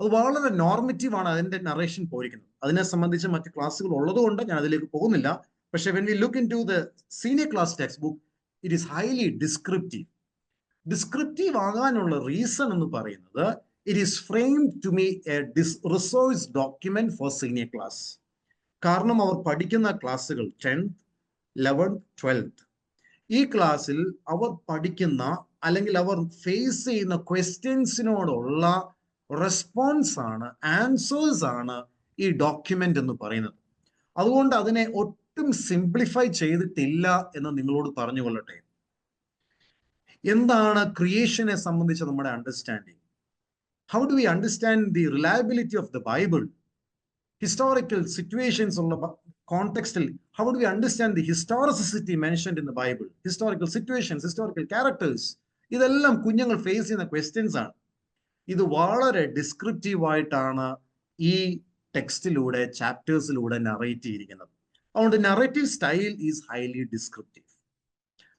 E: അത് വളരെ നോർമറ്റീവ് ആണ് അതിന്റെ നറേഷൻ പോയിരിക്കുന്നത്. അതിനെ സംബന്ധിച്ച് മറ്റ് ക്ലാസ്സുകൾ ഉള്ളതുകൊണ്ട് ഞാൻ അതിലേക്ക് പോകുന്നില്ല. പക്ഷെ when we look into the senior class textbook, it is highly descriptive. Descriptive ആകാനുള്ള റീസൺ എന്ന് പറയുന്നത്, it is framed to me a resource document for senior class. കാരണം അവർ പഠിക്കുന്ന ക്ലാസ്സുകൾ 10th, 11th, 12th, ഈ ക്ലാസ്സിൽ അവർ പഠിക്കുന്ന അല്ലെങ്കിൽ അവർ ഫേസ് ചെയ്യുന്ന ക്വസ്റ്റ്യൻസിനോടുള്ള റെസ്പോൺസ് ആണ്, ആൻസേഴ്സ് ആണ് ഈ ഡോക്യുമെന്റ് എന്ന് പറയുന്നത്. അതുകൊണ്ട് അതിനെ ഒട്ടും സിംപ്ലിഫൈ ചെയ്തിട്ടില്ല എന്ന് നിങ്ങളോട് പറഞ്ഞുകൊള്ളട്ടെ. എന്താണ് ക്രിയേഷനെ സംബന്ധിച്ച നമ്മുടെ understanding? How do we understand the reliability of the Bible? Historical situations ഉള്ള കോണ്ടെക്സ്റ്റിൽ how do we understand the historicity mentioned in the Bible? Historical situations, historical characters, ഇതെല്ലാം കുഞ്ഞുങ്ങൾ ഫേസ് ചെയ്യുന്ന ക്വസ്റ്റ്യൻസ് ആണ്. ഇത് വളരെ ഡിസ്ക്രിപ്റ്റീവ് ആയിട്ടാണ് ഈ ടെക്സ്റ്റിലൂടെ, ചാപ്റ്റേഴ്സിലൂടെ നറേറ്റ് ചെയ്തിരിക്കുന്നത്. അതുകൊണ്ട് narrative style is highly descriptive.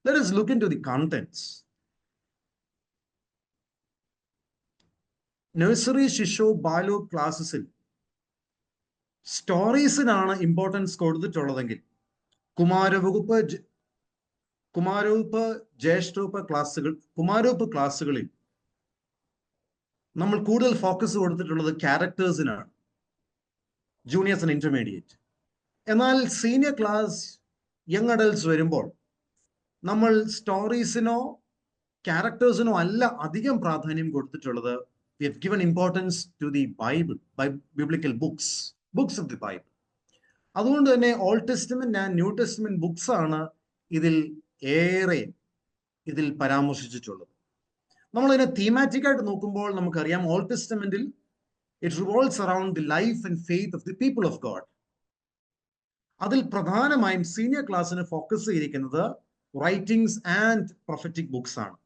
E: Let us look into the contents. Nursery, ശിശു, ബാലു ക്ലാസ്സസിൽ സ്റ്റോറീസിനാണ് ഇമ്പോർട്ടൻസ് കൊടുത്തിട്ടുള്ളതെങ്കിൽ, കുമാരവകുപ്പ്, ജ്യേഷ്ഠവകുപ്പ് ക്ലാസ്സുകളിൽ നമ്മൾ കൂടുതൽ ഫോക്കസ് കൊടുത്തിട്ടുള്ളത് ക്യാരക്ടേഴ്സിനാണ്, ജൂനിയേഴ്സ് ആൻഡ് ഇന്റർമീഡിയറ്റ്. എന്നാൽ സീനിയർ ക്ലാസ്, യങ് അഡൽട്സ് വരുമ്പോൾ നമ്മൾ സ്റ്റോറീസിനോ ക്യാരക്ടേഴ്സിനോ അല്ല അധികം പ്രാധാന്യം കൊടുത്തിട്ടുള്ളത്. We have given importance to the Bible, biblical books of the Bible. അതുകൊണ്ട് തന്നെ old testament and new testament books ആണ് ഇതിൽ പരാമർശിച്ചിട്ടുള്ളത്. നമ്മളതിനെ തീമാറ്റിക് ആയിട്ട് നോക്കുമ്പോൾ നമുക്കറിയാം, ഓൾഡ് ടെസ്റ്റ്മെന്റിൽ it revolves around the life and faith of the people of God. അതിൽ പ്രധാനമായും സീനിയർ ക്ലാസ്സിന് ഫോക്കസ് ചെയ്തിരിക്കുന്നത് റൈറ്റിംഗ്സ് ആൻഡ് പ്രൊഫറ്റിക് ബുക്സ് ആണ്.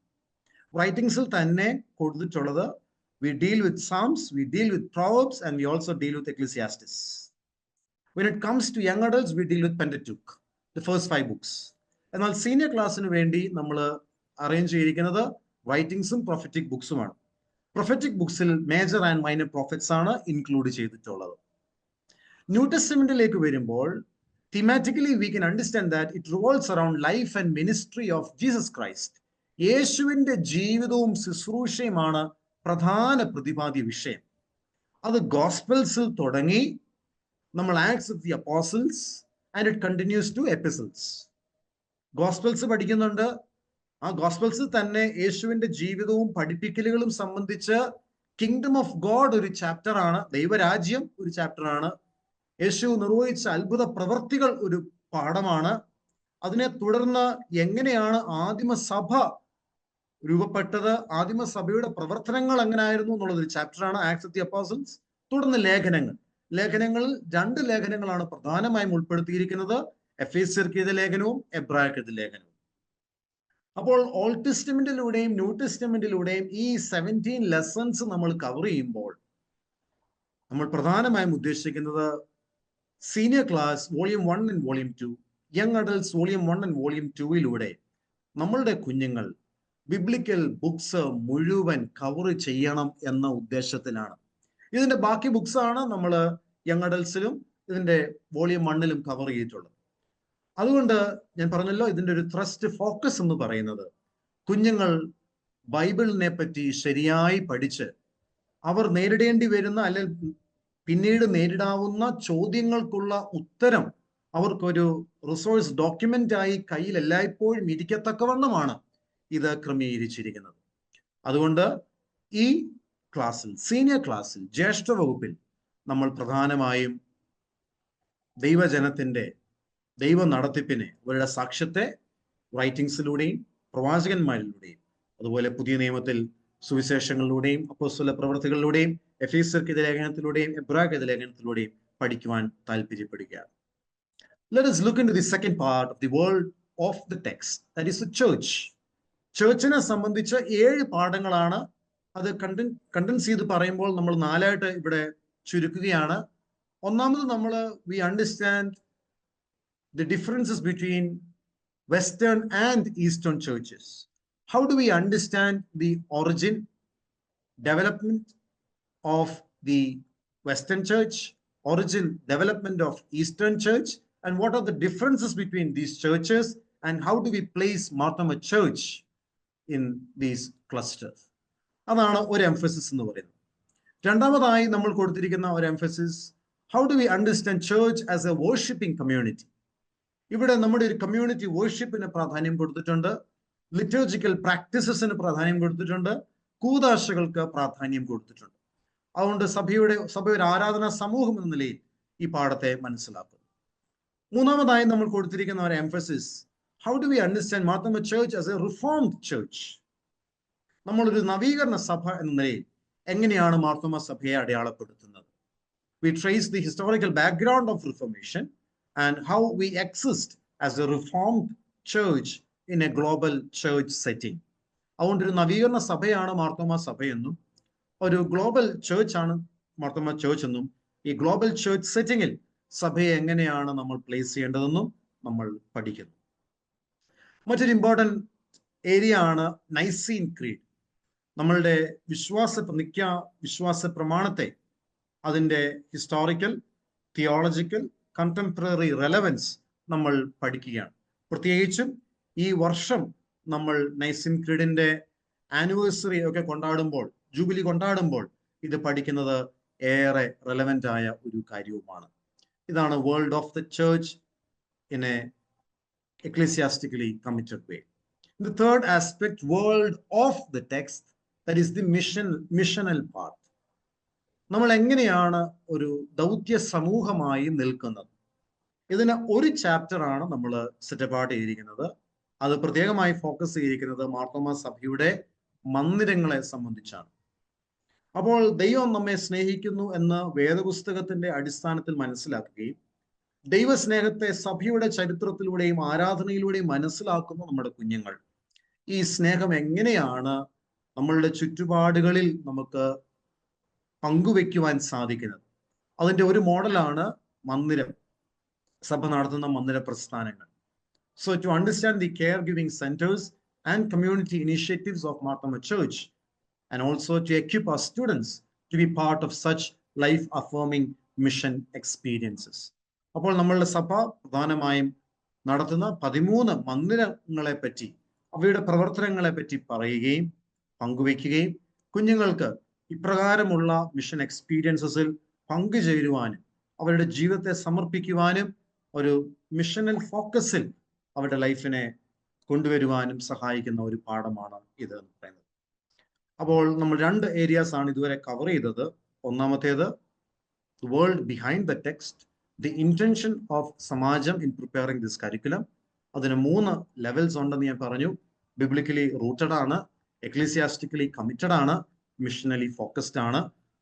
E: റൈറ്റിംഗ്സിൽ തന്നെ കൊടുത്തിട്ടുള്ളത്, we deal with Psalms, we deal with Proverbs, and we also deal with Ecclesiastes. When it comes to young adults, we deal with Pentateuch, the first 5 books. എന്നാൽ സീനിയർ ക്ലാസ്സിന് വേണ്ടി നമ്മൾ അറേഞ്ച് ചെയ്തിരിക്കുന്നത് റൈറ്റിംഗ്സും പ്രൊഫറ്റിക് ബുക്സുമാണ്. പ്രൊഫറ്റിക് ബുക്സിൽ മേജർ ആൻഡ് മൈനർ പ്രോഫറ്റ്സ് ആണ് ഇൻക്ലൂഡ് ചെയ്തിട്ടുള്ളത്. ന്യൂ ടെസ്റ്റ്മെന്റിലേക്ക് വരുമ്പോൾ thematically we can understand that it revolves around life and ministry of Jesus Christ. യേശുവിന്റെ ജീവിതവും ശുശ്രൂഷയുമാണ് പ്രധാന പ്രതിപാദ്യ വിഷയം. അത് ഗോസ്പൽസിൽ തുടങ്ങി നമ്മൾ acts of the apostles and it continues to epistles. Gospels പഠിക്കുന്നുണ്ട്. ആ ഗോസ്പൽസിൽ തന്നെ യേശുവിന്റെ ജീവിതവും പഠിപ്പിക്കലുകളും സംബന്ധിച്ച് കിങ്ഡം ഓഫ് ഗോഡ് ഒരു ചാപ്റ്റർ ആണ്, ദൈവരാജ്യം ഒരു ചാപ്റ്റർ ആണ്, യേശു നിർവഹിച്ച അത്ഭുത പ്രവർത്തികൾ ഒരു പാഠമാണ്. അതിനെ തുടർന്ന് എങ്ങനെയാണ് ആദിമസഭ രൂപപ്പെട്ടത്, ആദിമസഭയുടെ പ്രവർത്തനങ്ങൾ എങ്ങനെയായിരുന്നു എന്നുള്ളതൊരു ചാപ്റ്ററാണ് ആക്ട്സ് ഓഫ് ദി അപ്പോസിൽസ്. തുടർന്ന് ലേഖനങ്ങളിൽ 2 ലേഖനങ്ങളാണ് പ്രധാനമായും ഉൾപ്പെടുത്തിയിരിക്കുന്നത്, എഫേസ്യർക്ക് എഴുതിയ ലേഖനവും എബ്രായർക്ക് എഴുതിയ ലേഖനവും. അപ്പോൾ ഓൾഡ് ടെസ്റ്റമെന്റിലൂടെയും ന്യൂ ടെസ്റ്റമെന്റിലൂടെയും ഈ 17 ലെസൺസ് നമ്മൾ കവർ ചെയ്യുമ്പോൾ നമ്മൾ പ്രധാനമായും ഉദ്ദേശിക്കുന്നത് senior class volume 1 and volume 2, young adults volume 1 and volume 2 നമ്മളുടെ കുഞ്ഞുങ്ങൾ ബിബ്ലിക്കൽ ബുക്സ് മുഴുവൻ കവർ ചെയ്യണം എന്ന ഉദ്ദേശത്തിലാണ്. ഇതിന്റെ ബാക്കി ബുക്സ് ആണ് നമ്മൾ യങ് അഡൽട്സിലും ഇതിന്റെ വോളിയം 1 കവർ ചെയ്തിട്ടുള്ളത്. അതുകൊണ്ട് ഞാൻ പറഞ്ഞല്ലോ, ഇതിന്റെ ഒരു ത്രസ്റ്റ് ഫോക്കസ് എന്ന് പറയുന്നത് കുഞ്ഞുങ്ങൾ ബൈബിളിനെ പറ്റി ശരിയായി പഠിച്ച് അവർ നേരിടേണ്ടി വരുന്ന അല്ലെങ്കിൽ പിന്നീട് നേരിടാവുന്ന ചോദ്യങ്ങൾക്കുള്ള ഉത്തരം അവർക്കൊരു റിസോഴ്സ് ഡോക്യുമെന്റ് ആയി കയ്യിൽ എല്ലായ്പ്പോഴും ഇരിക്കത്തക്കവണ്ണമാണ് ഇത് ക്രമീകരിച്ചിരിക്കുന്നത്. അതുകൊണ്ട് ഈ ക്ലാസ്സിൽ, സീനിയർ ക്ലാസ്സിൽ, ജ്യേഷ്ഠ വകുപ്പിൽ നമ്മൾ പ്രധാനമായും ദൈവജനത്തിന്റെ ദൈവ നടത്തിപ്പിനെ, അവരുടെ സാക്ഷ്യത്തെ റൈറ്റിംഗ്സിലൂടെയും പ്രവാചകന്മാരിലൂടെയും അതുപോലെ പുതിയ നിയമത്തിൽ സുവിശേഷങ്ങളിലൂടെയും അപ്പോസ്തല പ്രവർത്തികളിലൂടെയും എഫേസ്യർക്ക് എഴുതിയ ലേഖനത്തിലൂടെയും എബ്രായർക്ക് എഴുതിയ ലേഖനത്തിലൂടെയും പഠിക്കുവാൻ താല്പര്യപ്പെടുകയാണ്. Let us look into the second part of the world of the text, that is the church. ചർച്ചിനെ സംബന്ധിച്ച് 7 പാഠങ്ങളാണ്. അത് കണ്ടൻസ് ചെയ്ത് പറയുമ്പോൾ നമ്മൾ 4 ആയിട്ട് ഇവിടെ ചുരുക്കുകയാണ്. ഒന്നാമത് we understand the differences between Western and Eastern churches. How do we understand the origin, development of the Western church, origin, development of Eastern church, and what are the differences between these churches, and how do we place Marthoma Church in these clusters? അതാണ് ഒരു എംഫസിസ് എന്ന് പറയുന്നത്. രണ്ടാമതായി നമ്മൾ കൊടുത്തിരിക്കുന്ന ഒരു emphasis, how do we understand church as a worshiping community? ഇവിടെ നമ്മുടെ ഒരു കമ്മ്യൂണിറ്റി വർഷിപ്പിന് പ്രാധാന്യം കൊടുത്തിട്ടുണ്ട്, ലിറ്റർജിക്കൽ പ്രാക്ടീസസിന് പ്രാധാന്യം കൊടുത്തിട്ടുണ്ട്, കൂദാശകൾക്ക് പ്രാധാന്യം കൊടുത്തിട്ടുണ്ട്. അതുകൊണ്ട് സഭ ഒരു ആരാധനാ സമൂഹം എന്ന നിലയിൽ ഈ പാഠത്തെ മനസ്സിലാക്കുന്നു. മൂന്നാമതായി നമ്മൾ കൊടുത്തിരിക്കുന്ന ഒരു emphasis, how do we understand Marthoma Church as a reformed church? നമ്മളൊരു നവീകരണ സഭ എന്ന നിലയിൽ എങ്ങനെയാണ് മാർത്തോമ സഭയെ അടയാളപ്പെടുത്തുന്നത്? We trace the historical background of Reformation and how we exist as a reformed church in a global church setting. അതുകൊണ്ട് ഒരു നവീകരണ സഭയാണ് മാർത്തോമ സഭയെന്നും ഒരു ഗ്ലോബൽ ചേർച്ച് ആണ് മാർത്തോമ ചേർച്ച് എന്നും ഈ ഗ്ലോബൽ ചേർച്ച് സെറ്റിങ്ങിൽ സഭയെ എങ്ങനെയാണ് നമ്മൾ പ്ലേസ് ചെയ്യേണ്ടതെന്നും നമ്മൾ പഠിക്കുന്നു. മറ്റൊരു ഇമ്പോർട്ടൻറ്റ് ഏരിയ ആണ് നൈസീൻ ക്രീഡ്. നമ്മളുടെ വിശ്വാസ പ്രമാണത്തെ അതിൻ്റെ ഹിസ്റ്റോറിക്കൽ, തിയോളജിക്കൽ, കണ്ടംപററി റെലവൻസ് നമ്മൾ പഠിക്കുകയാണ്. പ്രത്യേകിച്ചും ഈ വർഷം നമ്മൾ നൈസീൻ ക്രീഡിന്റെ ആനിവേഴ്സറി ഒക്കെ കൊണ്ടാടുമ്പോൾ, ജൂബിലി കൊണ്ടാടുമ്പോൾ ഇത് പഠിക്കുന്നത് ഏറെ റെലവൻ്റ് ആയ ഒരു കാര്യവുമാണ്. ഇതാണ് world of the church in A ecclesiastically committed way. The third aspect, world of the text, that is the missional part. നമ്മൾ എങ്ങനെയാണ് ഒരു ദൗത്യ സമൂഹമായി നിൽക്കുന്നത്? ഇതിന് ഒരു ചാപ്റ്റർ ആണ് നമ്മൾ സെറ്റപ്പാർട്ട് ചെയ്തിരിക്കുന്നത്. അത് പ്രത്യേകമായി ഫോക്കസ് ചെയ്തിരിക്കുന്നത് മാർത്തോമ സഭയുടെ മന്ദിരങ്ങളെ സംബന്ധിച്ചാണ്. അപ്പോൾ ദൈവം നമ്മെ സ്നേഹിക്കുന്നു എന്ന് വേദപുസ്തകത്തിന്റെ അടിസ്ഥാനത്തിൽ മനസ്സിലാക്കുകയും ദൈവസ്നേഹത്തെ സഭയുടെ ചരിത്രത്തിലൂടെയും ആരാധനയിലൂടെയും മനസ്സിലാക്കുന്ന നമ്മുടെ കുഞ്ഞുങ്ങൾ ഈ സ്നേഹം എങ്ങനെയാണ് നമ്മളുടെ ചുറ്റുപാടുകളിൽ നമുക്ക് പങ്കുവെക്കുവാൻ സാധിക്കുന്നത്? അതിൻ്റെ ഒരു മോഡലാണ് മന്ദിരം, സഭ നടത്തുന്ന മന്ദിര പ്രസ്ഥാനങ്ങൾ. So to understand the caregiving centers and community initiatives of Marthoma Church, and also to equip our students to be part of such life-affirming mission experiences. അപ്പോൾ നമ്മളുടെ സഭ പ്രധാനമായും നടത്തുന്ന 13 മന്ദിരങ്ങളെ പറ്റി, അവയുടെ പ്രവർത്തനങ്ങളെ പറ്റി പറയുകയും പങ്കുവയ്ക്കുകയും കുഞ്ഞുങ്ങൾക്ക് ഇപ്രകാരമുള്ള മിഷൻ എക്സ്പീരിയൻസസിൽ പങ്കുചേരുവാനും അവരുടെ ജീവിതത്തെ സമർപ്പിക്കുവാനും ഒരു മിഷണൽ ഫോക്കസിൽ അവരുടെ ലൈഫിനെ കൊണ്ടുവരുവാനും സഹായിക്കുന്ന ഒരു പാഠമാണ് ഇത് എന്ന് പറയുന്നത്. അപ്പോൾ നമ്മൾ 2 ഏരിയാസ് ആണ് ഇതുവരെ കവർ ചെയ്തത്. ഒന്നാമത്തേത് world behind the text, the intention of Samajam in preparing this curriculum. അതിന് 3 ലെവൽസ് ഉണ്ടെന്ന് ഞാൻ പറഞ്ഞു. ബിബ്ലിക്കലി റൂട്ടഡ് ആണ്, എക്ലീസിയാസ്റ്റിക്കലി കമ്മിറ്റഡ് ആണ്, മിഷണലി ഫോക്കസ്ഡ് ആണ്.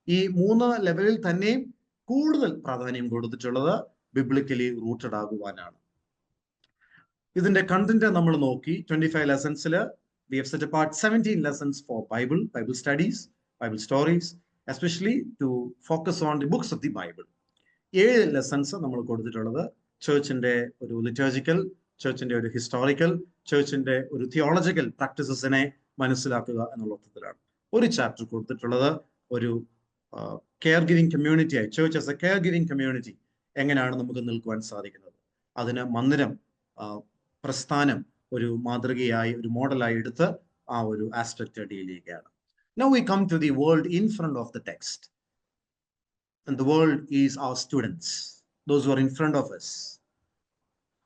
E: ഈ 3 ലെവലിൽ തന്നെയും കൂടുതൽ പ്രാധാന്യം കൊടുത്തിട്ടുള്ളത് ബിബ്ലിക്കലി റൂട്ടഡ് ആകുവാനാണ്. ഇതിന്റെ കണ്ടന്റ് നമ്മൾ നോക്കി. 25 ലെസൺസിൽ we have set apart 17 lessons for Bible studies, Bible stories, especially to focus on the books of the Bible. 7 lessons നമ്മൾ കൊടുത്തിട്ടുള്ളത് ചേർച്ചിന്റെ ഒരു ലിറ്റർജിക്കൽ, ചേർച്ചിന്റെ ഒരു ഹിസ്റ്റോറിക്കൽ, ചേർച്ചിന്റെ ഒരു തിയോളജിക്കൽ പ്രാക്ടീസസിനെ മനസ്സിലാക്കുക എന്നുള്ള അർത്ഥത്തിലാണ്. ഒരു ചാപ്റ്റർ കൊടുത്തിട്ടുള്ളത് ഒരു കെയർ ഗിവിംഗ് കമ്മ്യൂണിറ്റി ആയി, church as A care giving community എങ്ങനെയാണ് നമുക്ക് നിൽക്കുവാൻ സാധിക്കുന്നത്. അതിന് മന്ദിരം പ്രസ്ഥാനം ഒരു മാതൃകയായി, ഒരു മോഡലായി എടുത്ത് ആ ഒരു ആസ്പെക്ട് ഡീൽ ചെയ്യുകയാണ്. Now we come to the world in front of the text. And the world is our students, those who are in front of us.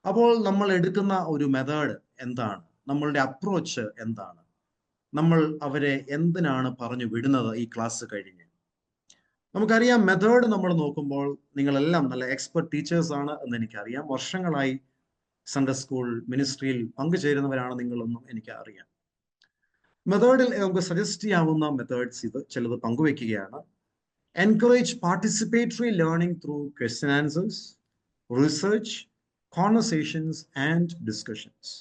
E: അപ്പോൾ നമ്മൾ എടുക്കുന്ന ഒരു മെത്തേഡ് എന്താണ്? നമ്മളുടെ അപ്രോച്ച് എന്താണ്? നമ്മൾ അവരെ എന്തിനാണ് പറഞ്ഞു വിടുന്നത് ഈ ക്ലാസ് കഴിഞ്ഞ്? നമുക്കറിയാം, മെത്തേഡ് നമ്മൾ നോക്കുമ്പോൾ നിങ്ങളെല്ലാം നല്ല എക്സ്പെർട്ട് ടീച്ചേഴ്സ് ആണ് എന്ന് എനിക്കറിയാം. വർഷങ്ങളായി സൺഡേ സ്കൂൾ മിനിസ്ട്രിയിൽ പങ്കുചേരുന്നവരാണ് നിങ്ങളൊന്നും എനിക്ക് അറിയാം. മെത്തേഡിൽ നമുക്ക് സജസ്റ്റ് ചെയ്യാവുന്ന മെത്തേഡ്സ് ഇത് ചിലത് പങ്കുവെക്കുകയാണ്. Encourage participatory learning through question answers, research, conversations and discussions.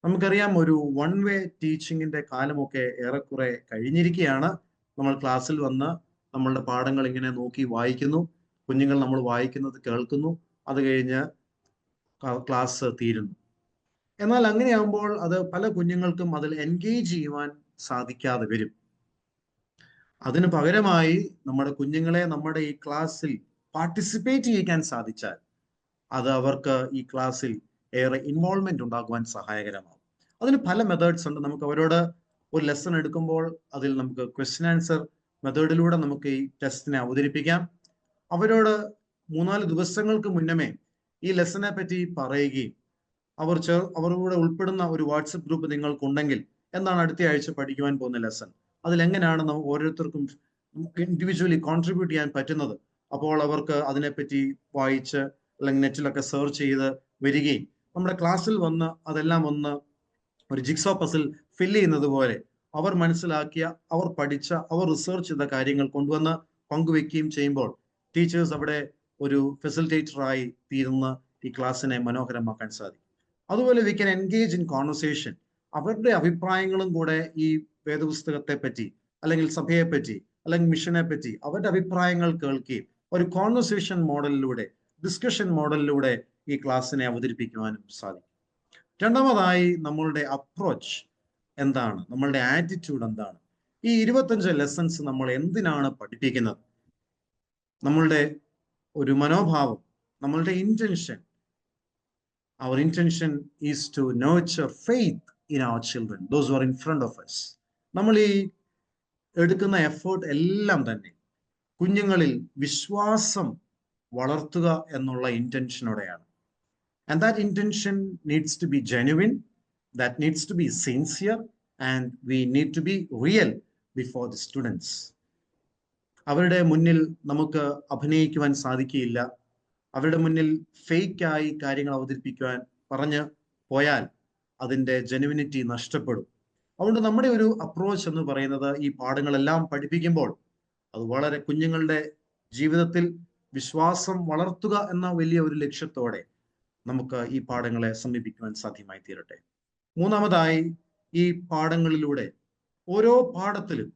E: നമുക്കറിയാം, ഒരു 1 വേ ടീച്ചിങ്ങിന്റെ കാലമൊക്കെ ഏറെക്കുറെ കഴിഞ്ഞിരിക്കുകയാണ്. നമ്മൾ ക്ലാസ്സിൽ വന്ന് നമ്മളുടെ പാഠങ്ങൾ ഇങ്ങനെ നോക്കി വായിക്കുന്നു, കുഞ്ഞുങ്ങൾ നമ്മൾ വായിക്കുന്നത് കേൾക്കുന്നു, അത് കഴിഞ്ഞ് ക്ലാസ് തീരുന്നു. എന്നാൽ അങ്ങനെയാകുമ്പോൾ അത് പല കുഞ്ഞുങ്ങൾക്കും അതിൽ എൻഗേജ് ചെയ്യുവാൻ സാധിക്കാതെ വരും. അതിന് പകരമായി നമ്മുടെ കുഞ്ഞുങ്ങളെ നമ്മുടെ ഈ ക്ലാസ്സിൽ പാർട്ടിസിപ്പേറ്റ് ചെയ്യിക്കാൻ സാധിച്ചാൽ അത് അവർക്ക് ഈ ക്ലാസ്സിൽ ഏറെ ഇൻവോൾവ്മെന്റ് ഉണ്ടാക്കുവാൻ സഹായകരമാകും. അതിന് പല മെത്തേഡ്സ് ഉണ്ട്. നമുക്ക് അവരോട് ഒരു ലെസൺ എടുക്കുമ്പോൾ അതിൽ നമുക്ക് ക്വസ്റ്റ്യൻ ആൻസർ മെത്തേഡിലൂടെ നമുക്ക് ഈ ടെസ്റ്റിനെ അവതരിപ്പിക്കാം. അവരോട് 3-4 ദിവസങ്ങൾക്ക് മുന്നമേ ഈ ലെസനെ പറ്റി പറയുകയും അവരുടെ ഉൾപ്പെടുന്ന ഒരു വാട്സപ്പ് ഗ്രൂപ്പ് നിങ്ങൾക്കുണ്ടെങ്കിൽ എന്താണ് അടുത്ത ആഴ്ച പഠിക്കുവാൻ പോകുന്ന ലെസൺ, അതിലെങ്ങനെയാണ് നമുക്ക് ഓരോരുത്തർക്കും ഇൻഡിവിജ്വലി കോൺട്രിബ്യൂട്ട് ചെയ്യാൻ പറ്റുന്നത്. അപ്പോൾ അവർക്ക് അതിനെപ്പറ്റി വായിച്ച് അല്ലെങ്കിൽ നെറ്റിലൊക്കെ സെർച്ച് ചെയ്ത് വരികയും നമ്മുടെ ക്ലാസ്സിൽ വന്ന് അതെല്ലാം ഒന്ന് ഒരു ജിക്സോ പസിൽ ഫില്ല് ചെയ്യുന്നത് പോലെ അവർ മനസ്സിലാക്കിയ, അവർ പഠിച്ച, അവർ റിസർച്ച് ചെയ്ത കാര്യങ്ങൾ കൊണ്ടുവന്ന് പങ്കുവെക്കുകയും ചെയ്യുമ്പോൾ ടീച്ചേഴ്സ് അവിടെ ഒരു ഫെസിലിറ്റേറ്ററായി തീരുന്ന ഈ ക്ലാസ്സിനെ മനോഹരമാക്കാൻ സാധിക്കും. അതുപോലെ we can engage in conversation. അവരുടെ അഭിപ്രായങ്ങളും കൂടെ ഈ വേദപുസ്തകത്തെ പറ്റി അല്ലെങ്കിൽ സഭയെ പറ്റി അല്ലെങ്കിൽ മിഷനെ പറ്റി അവരുടെ അഭിപ്രായങ്ങൾ കേൾക്കുകയും ഒരു കോൺവെർസേഷൻ മോഡലിലൂടെ, ഡിസ്കഷൻ മോഡലിലൂടെ ഈ ക്ലാസ്സിനെ അവതരിപ്പിക്കുവാനും സാധിക്കും. രണ്ടാമതായി, നമ്മളുടെ അപ്രോച്ച് എന്താണ്, നമ്മളുടെ ആറ്റിറ്റ്യൂഡ് എന്താണ്? ഈ 25 ലെസൺസ് നമ്മൾ എന്തിനാണ് പഠിപ്പിക്കുന്നത്? നമ്മളുടെ ഒരു മനോഭാവം, നമ്മളുടെ intention. Our intention is to nurture faith in our children, those who are in front of us. നമ്മൾ ഈ എടുക്കുന്ന എഫേർട്ട് എല്ലാം തന്നെ കുഞ്ഞുങ്ങളിൽ വിശ്വാസം വളർത്തുക എന്നുള്ള ഇന്റൻഷനോടെയാണ്. And that intention needs to be genuine, that needs to be sincere, and we need to be real before the students. അവരുടെ മുന്നിൽ നമുക്ക് അഭിനയിക്കുവാൻ സാധിക്കുകയില്ല. അവരുടെ മുന്നിൽ ഫേക്കായി കാര്യങ്ങൾ അവതരിപ്പിക്കുവാൻ പറഞ്ഞ് പോയാൽ അതിൻ്റെ ജെനുവിനിറ്റി നഷ്ടപ്പെടും. അതുകൊണ്ട് നമ്മുടെ ഒരു അപ്രോച്ച് എന്ന് പറയുന്നത് ഈ പാഠങ്ങളെല്ലാം പഠിപ്പിക്കുമ്പോൾ അത് വളരെ കുഞ്ഞുങ്ങളുടെ ജീവിതത്തിൽ വിശ്വാസം വളർത്തുക എന്ന വലിയ ഒരു ലക്ഷ്യത്തോടെ നമുക്ക് ഈ പാഠങ്ങളെ സമീപിക്കുവാൻ സാധ്യമായി തീരട്ടെ. മൂന്നാമതായി, ഈ പാഠങ്ങളിലൂടെ ഓരോ പാഠത്തിലും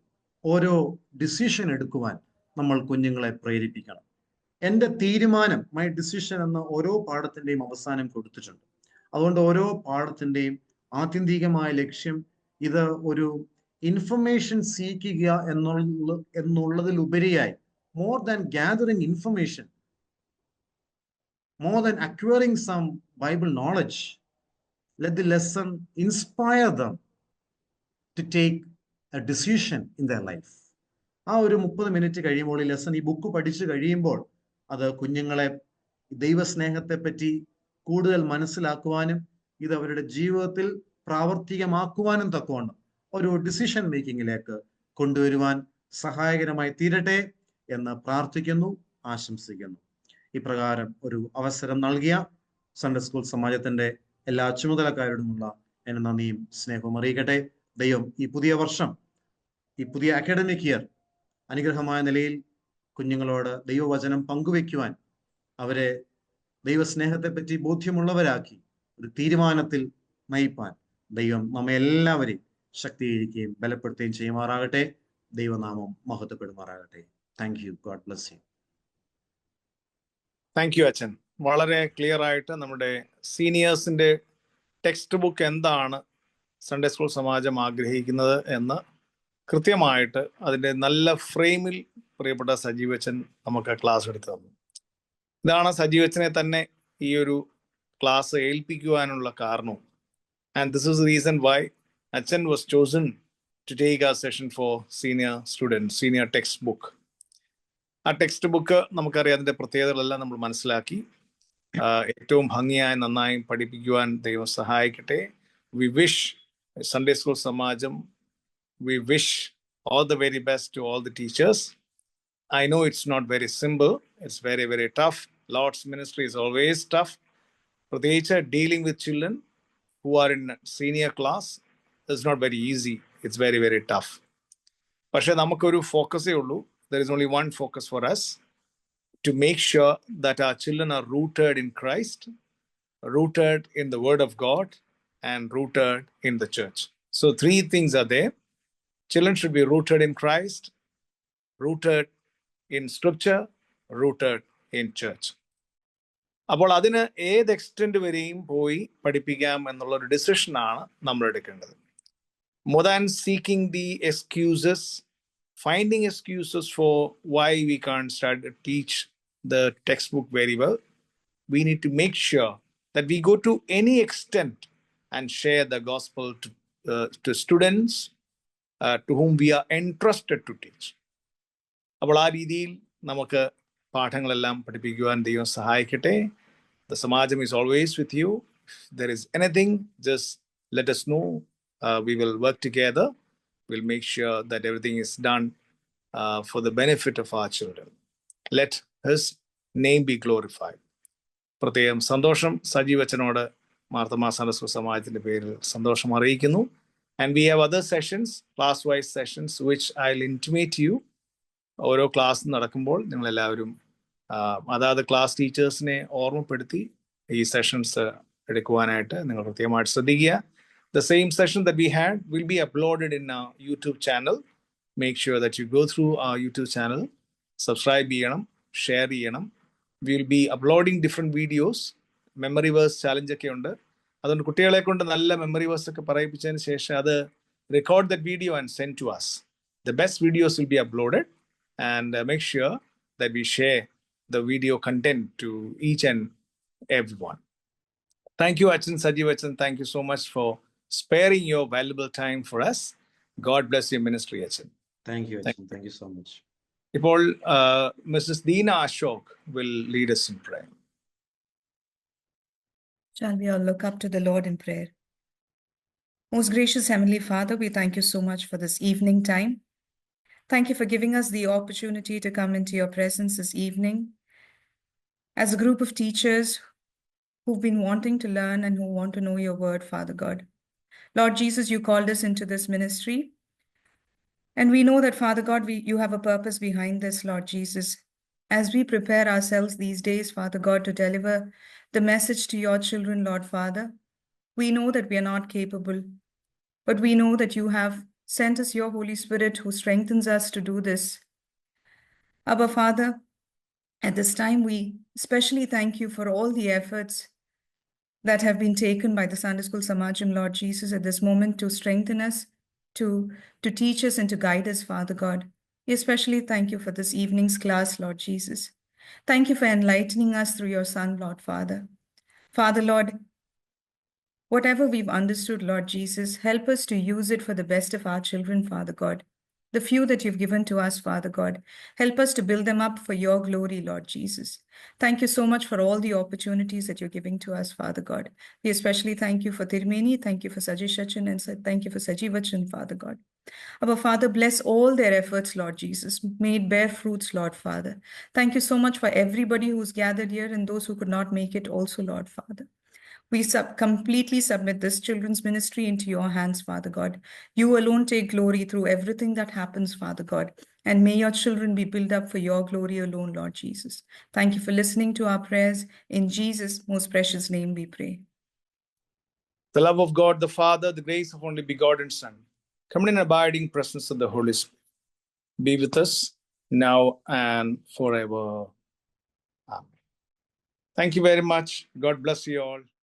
E: ഓരോ ഡിസിഷൻ എടുക്കുവാൻ നമ്മൾ കുഞ്ഞുങ്ങളെ പ്രേരിപ്പിക്കണം. എൻ്റെ തീരുമാനം, മൈ ഡിസിഷൻ എന്ന ഓരോ പാഠത്തിൻ്റെയും അവസാനം കൊടുത്തിട്ടുണ്ട്. അതുകൊണ്ട് ഓരോ പാഠത്തിൻ്റെയും ആത്യന്തികമായ ലക്ഷ്യം ഇത് ഒരു ഇൻഫർമേഷൻ സീക്കുക എന്നുള്ളതിലുപരിയായി, more than gathering information, more than acquiring some Bible knowledge, let the lesson inspire them to take a decision in their life. ആ ഒരു 30 മിനിറ്റ് കഴിയുമ്പോൾ ഈ ലെസൺ, ഈ ബുക്ക് പഠിച്ചു കഴിയുമ്പോൾ അത് കുഞ്ഞുങ്ങളെ ദൈവസ്നേഹത്തെ പറ്റി കൂടുതൽ മനസ്സിലാക്കുവാനും ഇത് അവരുടെ ജീവിതത്തിൽ പ്രാവർത്തികമാക്കുവാനും തക്കവണ്ണം ഒരു ഡിസിഷൻ മേക്കിങ്ങിലേക്ക് കൊണ്ടുവരുവാൻ സഹായകരമായി തീരട്ടെ എന്ന് പ്രാർത്ഥിക്കുന്നു, ആശംസിക്കുന്നു. ഇപ്രകാരം ഒരു അവസരം നൽകിയ സൺഡേ സ്കൂൾ സമാജത്തിന്റെ എല്ലാ ചുമതലക്കാരോടുമുള്ള എന്നെ നന്ദിയും സ്നേഹവും അറിയിക്കട്ടെ. ദൈവം ഈ പുതിയ വർഷം, ഈ പുതിയ അക്കാഡമിക് ഇയർ അനുഗ്രഹമായ നിലയിൽ കുഞ്ഞുങ്ങളോട് ദൈവവചനം പങ്കുവെക്കുവാൻ, അവരെ ദൈവസ്നേഹത്തെ പറ്റി ബോധ്യമുള്ളവരാക്കി ഒരു തീരുമാനത്തിൽ നയിപ്പാൻ ദൈവം നമ്മെ എല്ലാവരെയും ശക്തീകരിക്കുകയും ബലപ്പെടുത്തുകയും ചെയ്യുമാറാകട്ടെ. ദൈവനാമം മഹത്വപ്പെടുമാറാകട്ടെ. Thank you. God bless you.
D: Thank you അച്ഛൻ. വളരെ ക്ലിയർ ആയിട്ട് നമ്മുടെ സീനിയേഴ്സിന്റെ ടെക്സ്റ്റ് ബുക്ക് എന്താണ് സൺഡേ സ്കൂൾ സമാജം ആഗ്രഹിക്കുന്നത് എന്ന് കൃത്യമായിട്ട് അതിൻ്റെ നല്ല ഫ്രെയിമിൽ പ്രിയപ്പെട്ട സജീവ് അച്ഛൻ നമുക്ക് ക്ലാസ് എടുത്തു തന്നു. ഇതാണ് സജീവ് അച്ഛനെ തന്നെ ഈ ഒരു ക്ലാസ് ഏൽപ്പിക്കുവാനുള്ള കാരണവും. And this is reason why അച്ഛൻ വാസ് ചോസൺ ടു ടേക്ക് ആ session for senior student, senior text book. ആ ടെക്സ്റ്റ് ബുക്ക് നമുക്കറിയാം, അതിൻ്റെ പ്രത്യേകതകളെല്ലാം നമ്മൾ മനസ്സിലാക്കി. ഏറ്റവും ഭംഗിയായി നന്നായി പഠിപ്പിക്കുവാൻ ദൈവം സഹായിക്കട്ടെ. We wish Sunday school Samajam, we wish all the very best to all the teachers. I know it's not very simple. It's very, very tough. Lord's ministry is always tough. Pratecha, dealing with children who are in senior class is not very easy. It's very, very tough. പക്ഷേ നമുക്കൊരു ഫോക്കസേ ഉള്ളൂ. There is only one focus for us, to make sure that our children are rooted in Christ, rooted in the Word of God, and rooted in the church. So 3 things are there. Children should be rooted in Christ, rooted in scripture, rooted in church. അപ്പോൾ അതിന് ഏത് എക്സ്റ്റെൻഡ് വരെയും പോയി പഠിപ്പിക്കാം എന്നുള്ളൊരു ഡിസിഷനാണ് നമ്മൾ എടുക്കേണ്ടത്. More than seeking the excuses, finding excuses for why we can't start to teach the textbook very well, we need to make sure that we go to any extent and share the gospel to students to whom we are entrusted to teach. അപ്പോൾ ആ രീതിയിൽ നമുക്ക് പാഠങ്ങളെല്ലാം പഠിപ്പിക്കുവാൻ ദൈവം സഹായിക്കട്ടെ. The Samajam is always with you. If there is anything, just let us know. We will work together. We'll make sure that everything is done for the benefit of our children. Let His name be glorified. പ്രത്യേകം സന്തോഷം സജീവ് അച്ഛനോട് മാർത്തമാ സൺഡേ സ്കൂൾ സമാജത്തിന്റെ പേരിൽ സന്തോഷം അറിയിക്കുന്നു. And we have other sessions, class-wise sessions, which I'll intimate you. ഓരോ ക്ലാസ് നടക്കുമ്പോൾ നിങ്ങളെല്ലാവരും അതാത് ക്ലാസ് ടീച്ചേഴ്സിനെ ഓർമ്മപ്പെടുത്തി ഈ സെഷൻസ് എടുക്കുവാനായിട്ട് നിങ്ങൾ കൃത്യമായിട്ട് ശ്രദ്ധിക്കുക. The same session that we had will be uploaded in our YouTube channel. Make sure that you go through our YouTube channel, subscribe ചെയ്യണം, ഷെയർ ചെയ്യണം. We will be uploading different videos. Memory verse challenge ഒക്കെ ഉണ്ട്. അതുകൊണ്ട് കുട്ടികളെ കൊണ്ട് നല്ല മെമ്മറി വേഴ്സ് ഒക്കെ പറയിപ്പിച്ചതിന് ശേഷം അത് record that video and send to us. The best videos will be uploaded, and make sure that we share the video content to each and everyone. Thank you, Achan, Sajeev Achan. Thank you so much for sparing your valuable time for us. God bless your ministry, Achan.
E: Thank you, Achan. Thank you so much.
D: ഇപ്പോൾ Mrs. Deena Ashok will lead us in prayer.
F: Shall we all look up to the Lord in prayer? Most gracious Heavenly Father, we thank you so much for this evening time. Thank you for giving us the opportunity to come into your presence this evening as a group of teachers who've been wanting to learn and who want to know your word, Father God. Lord Jesus, you called us into this ministry. And we know that, Father God, you have a purpose behind this, Lord Jesus. As we prepare ourselves these days, Father God, to deliver the message to your children, Lord Father, we know that we are not capable, but we know that you have sent us your Holy Spirit who strengthens us to do this. Abba, Father, at this time, we especially thank you for all the efforts that have been taken by the Sunday School Samajam, Lord Jesus, at this moment to strengthen us, to teach us and to guide us, Father God. We especially thank you for this evening's class, Lord Jesus. Thank you for enlightening us through your Son, Lord Father. Father, Lord, whatever we've understood, Lord Jesus, help us to use it for the best of our children, Father God. the few that you've given to us, Father God. Help us to build them up for your glory, Lord Jesus. Thank you so much for all the opportunities that you're giving to us, Father God. We especially thank you for Tirmeni, thank you for Sajesh Sachin, and thank you for Sajivachan, Father God. Our Father, bless all their efforts, Lord Jesus. May it bear fruits, Lord Father. Thank you so much for everybody who's gathered here and those who could not make it also, Lord Father. We completely submit this children's ministry into your hands, Father God. You alone take glory through everything that happens, Father God. And may your children be built up for your glory alone, Lord Jesus. Thank you for listening to our prayers. In Jesus' most precious name we pray.
D: The love of God, the Father, the grace of only begotten Son, come in abiding presence of the Holy Spirit, be with us now and forever. Amen. Thank you very much. God bless you all.